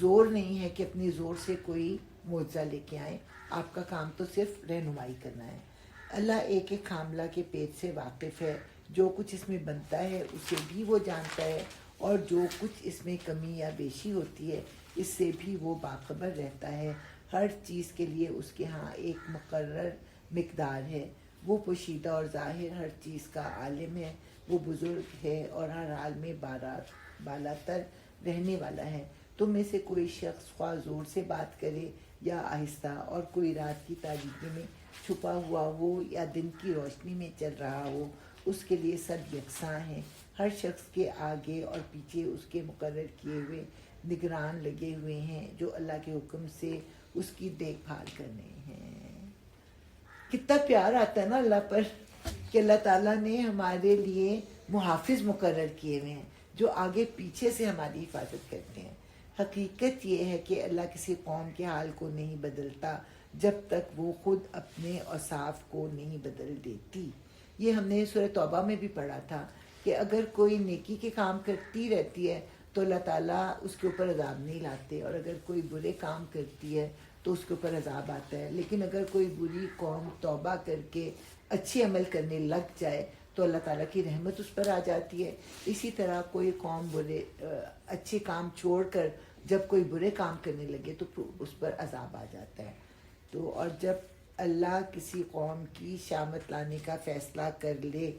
زور نہیں ہے کہ اپنے زور سے کوئی معجزہ لے کے آئیں، آپ کا کام تو صرف رہنمائی کرنا ہے۔ اللہ ایک ایک حاملہ کے پیٹ سے واقف ہے، جو کچھ اس میں بنتا ہے اسے بھی وہ جانتا ہے، اور جو کچھ اس میں کمی یا بیشی ہوتی ہے اس سے بھی وہ باخبر رہتا ہے۔ ہر چیز کے لیے اس کے ہاں ایک مقرر مقدار ہے، وہ پوشیدہ اور ظاہر ہر چیز کا عالم ہے، وہ بزرگ ہے اور ہر حال میں بالاتر رہنے والا ہے۔ تم میں سے کوئی شخص خواہ زور سے بات کرے یا آہستہ، اور کوئی رات کی تاریکی میں چھپا ہوا ہو یا دن کی روشنی میں چل رہا ہو، اس کے لیے سب یکساں ہیں۔ ہر شخص کے آگے اور پیچھے اس کے مقرر کیے ہوئے نگران لگے ہوئے ہیں جو اللہ کے حکم سے اس کی دیکھ بھال کرنے ہیں۔ کتنا پیار آتا ہے نا اللہ پر کہ اللہ تعالیٰ نے ہمارے لیے محافظ مقرر کیے ہوئے ہیں جو آگے پیچھے سے ہماری حفاظت کرتے ہیں۔ حقیقت یہ ہے کہ اللہ کسی قوم کے حال کو نہیں بدلتا جب تک وہ خود اپنے اوصاف کو نہیں بدل دیتی۔ یہ ہم نے سورہ توبہ میں بھی پڑھا تھا کہ اگر کوئی نیکی کے کام کرتی رہتی ہے تو اللہ تعالیٰ اس کے اوپر عذاب نہیں لاتے، اور اگر کوئی برے کام کرتی ہے تو اس کے اوپر عذاب آتا ہے، لیکن اگر کوئی بری قوم توبہ کر کے اچھے عمل کرنے لگ جائے تو اللہ تعالیٰ کی رحمت اس پر آ جاتی ہے۔ اسی طرح کوئی قوم اچھے کام چھوڑ کر جب کوئی برے کام کرنے لگے تو اس پر عذاب آ جاتا ہے۔ تو اور جب اللہ کسی قوم کی شامت لانے کا فیصلہ کر لے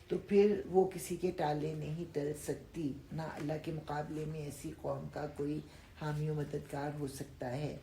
تو پھر وہ کسی کے ٹالے نہیں ڈر سکتی، نہ اللہ کے مقابلے میں ایسی قوم کا کوئی حامی و مددگار ہو سکتا ہے۔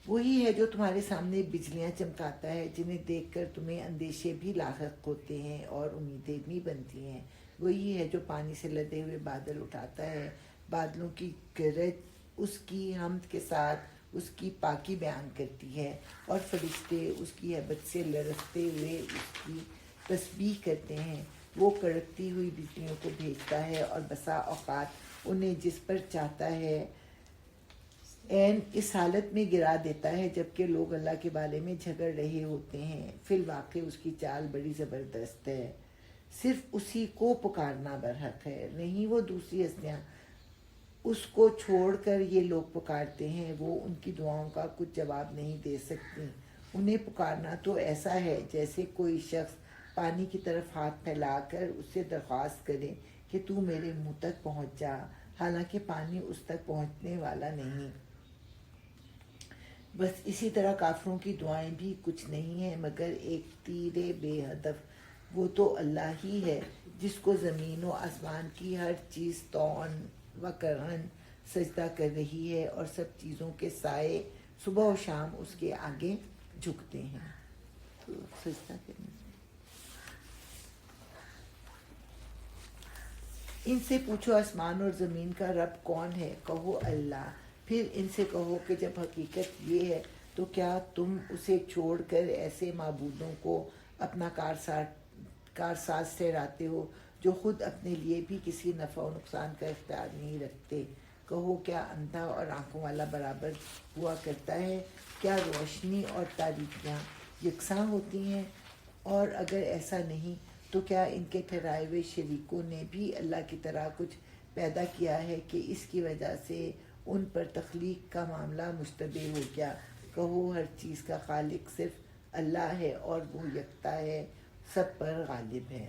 وہی ہے جو تمہارے سامنے بجلیاں چمکاتا ہے، جنہیں دیکھ کر تمہیں اندیشے بھی لاحق ہوتے ہیں اور امیدیں بھی بنتی ہیں۔ وہی ہے جو پانی سے لدے ہوئے بادل اٹھاتا ہے، بادلوں کی گرج اس کی حمد کے ساتھ اس کی پاکی بیان کرتی ہے، اور فرشتے اس کی ہیبت سے لرزتے ہوئے اس کی تسبیح کرتے ہیں۔ وہ کڑکتی ہوئی بجلیوں کو بھیجتا ہے اور بسا اوقات انہیں جس پر چاہتا ہے عین اس حالت میں گرا دیتا ہے جبکہ لوگ اللہ کے بارے میں جھگڑ رہے ہوتے ہیں۔ فی الواقع اس کی چال بڑی زبردست ہے، صرف اسی کو پکارنا برحق ہے، نہیں وہ دوسری ہستیاں اس کو چھوڑ کر یہ لوگ پکارتے ہیں، وہ ان کی دعاؤں کا کچھ جواب نہیں دے سکتی۔ انہیں پکارنا تو ایسا ہے جیسے کوئی شخص پانی کی طرف ہاتھ پھیلا کر اس سے درخواست کریں کہ تو میرے منہ تک پہنچ جا، حالانکہ پانی اس تک پہنچنے والا نہیں۔ بس اسی طرح کافروں کی دعائیں بھی کچھ نہیں ہیں مگر ایک تیر بے ہدف۔ وہ تو اللہ ہی ہے جس کو زمین و آسمان کی ہر چیز طوعاً و کرہاً سجدہ کر رہی ہے، اور سب چیزوں کے سائے صبح و شام اس کے آگے جھکتے ہیں۔ تو سجدہ کرنے سے ان سے پوچھو آسمان اور زمین کا رب کون ہے؟ کہو اللہ۔ پھر ان سے کہو کہ جب حقیقت یہ ہے تو کیا تم اسے چھوڑ کر ایسے معبودوں کو اپنا کارساز ٹھہراتے ہو جو خود اپنے لیے بھی کسی نفع و نقصان کا اختیار نہیں رکھتے؟ کہو کیا اندھا اور آنکھوں والا برابر ہوا کرتا ہے؟ کیا روشنی اور تاریکیاں یکساں ہوتی ہیں؟ اور اگر ایسا نہیں تو کیا ان کے ٹھہرائے ہوئے شریکوں نے بھی اللہ کی طرح کچھ پیدا کیا ہے کہ اس کی وجہ سے ان پر تخلیق کا معاملہ مشتبہ ہو گیا؟ کہو ہر چیز کا خالق صرف اللہ ہے اور وہ یکتا ہے، سب پر غالب ہے۔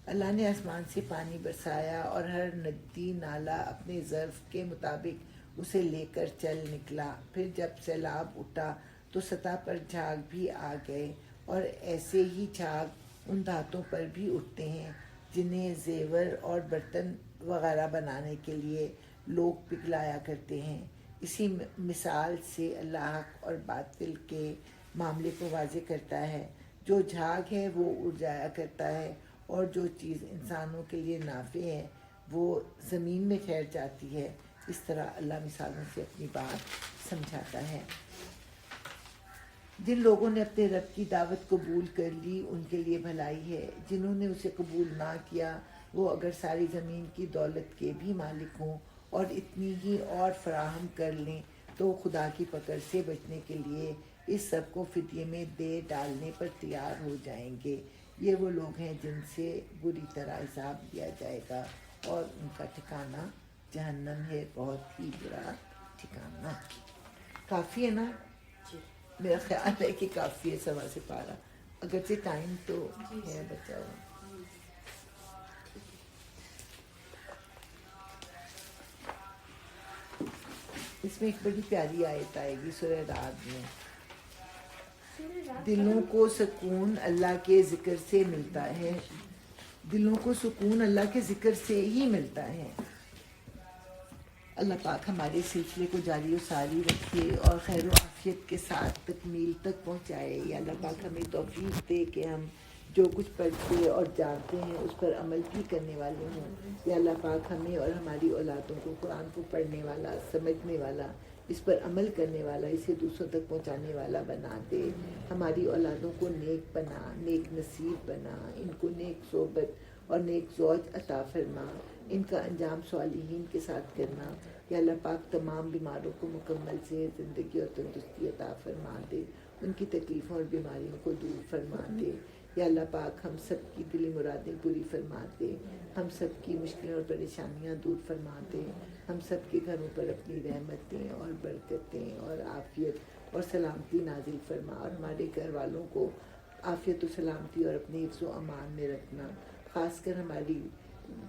اللہ نے آسمان سے پانی برسایا اور ہر ندی نالا اپنے ظرف کے مطابق اسے لے کر چل نکلا۔ پھر جب سیلاب اٹھا تو سطح پر جھاگ بھی آ گئے، اور ایسے ہی جھاگ ان دھاتوں پر بھی اٹھتے ہیں جنہیں زیور اور برتن وغیرہ بنانے کے لیے لوگ پگھلایا کرتے ہیں۔ اسی مثال سے اللہ حق اور باطل کے معاملے کو واضح کرتا ہے۔ جو جھاگ ہے وہ اڑ جایا کرتا ہے، اور جو چیز انسانوں کے لیے نافع ہے وہ زمین میں ٹھہر جاتی ہے۔ اس طرح اللہ مثالوں سے اپنی بات سمجھاتا ہے۔ جن لوگوں نے اپنے رب کی دعوت قبول کر لی ان کے لیے بھلائی ہے، جنہوں نے اسے قبول نہ کیا وہ اگر ساری زمین کی دولت کے بھی مالک ہوں اور اتنی ہی اور فراہم کر لیں تو خدا کی پکڑ سے بچنے کے لیے اس سب کو فدیے میں دے ڈالنے پر تیار ہو جائیں گے۔ یہ وہ لوگ ہیں جن سے بری طرح حساب لیا جائے گا، اور ان کا ٹھکانہ جہنم ہے، بہت ہی برا ٹھکانہ۔ کافی ہے نا؟ میرا خیال ہے کہ کافی ہے 1.25 سے پارہ، اگرچہ ٹائم تو ہے بچا ہوا۔ اس میں ایک بڑی پیاری آیت آئے گی سورہ رعد میں۔ دلوں کو سکون اللہ کے ذکر سے ملتا ہے، دلوں کو سکون اللہ کے ذکر سے ہی ملتا ہے۔ اللہ پاک ہمارے سلسلے کو جاری و ساری رکھے اور خیر و عافیت کے ساتھ تکمیل تک پہنچائے۔ یا اللہ پاک ہمیں توفیق دے کہ ہم جو کچھ پڑھتے اور جانتے ہیں اس پر عمل بھی کرنے والے ہوں۔ یا اللہ پاک ہمیں اور ہماری اولادوں کو قرآن کو پڑھنے والا، سمجھنے والا، اس پر عمل کرنے والا، اسے دوسروں تک پہنچانے والا بنا دے۔ ہماری اولادوں کو نیک بنا، نیک نصیب بنا، ان کو نیک صحبت اور نیک زوج عطا فرما، ان کا انجام صالحین کے ساتھ کرنا۔ یا اللہ پاک تمام بیماروں کو مکمل صحت، زندگی اور تندرستی عطا فرما دے، ان کی تکلیفوں اور بیماریوں کو دور فرما دے۔ یا اللہ پاک ہم سب کی دلی مرادیں پوری فرما دے، ہم سب کی مشکلیں اور پریشانیاں دور فرما دے، ہم سب کے گھروں پر اپنی رحمتیں اور برکتیں اور عافیت اور سلامتی نازل فرما، اور ہمارے گھر والوں کو عافیت و سلامتی اور اپنے حفظ و امان میں رکھنا۔ خاص کر ہماری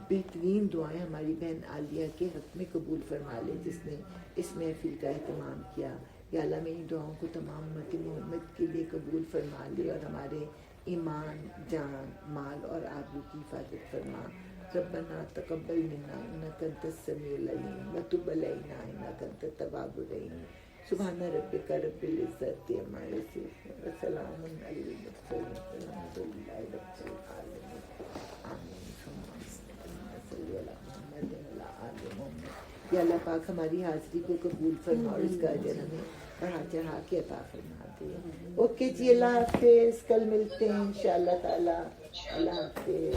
بہترین دعائیں ہماری بہن عالیہ کے حق میں قبول فرما لے جس نے اس محفل کا اہتمام کیا۔ یا اللہ میری دعاؤں کو تمام امت محمد کے لیے قبول فرما لے، اور ہمارے ایمان، جان، مال اور آبرو کی حفاظت فرما۔ ربنا تقبل منا انک انت السمیع العلیم وتب علینا انک انت التواب الرحیم۔ سبحان ربک رب العزت عما یصفون وسلام علی المرسلین والحمد للہ رب العالمین۔ آمین۔ یا اللہ پاک ہماری حاضری کو قبول فرما اور اس کا اجر ہمیں بڑھا چڑھا کے عطا فرما دے۔ اوکے جی، اللہ حافظ، کل ملتے ہیں انشاءاللہ تعالی۔ اللہ حافظ۔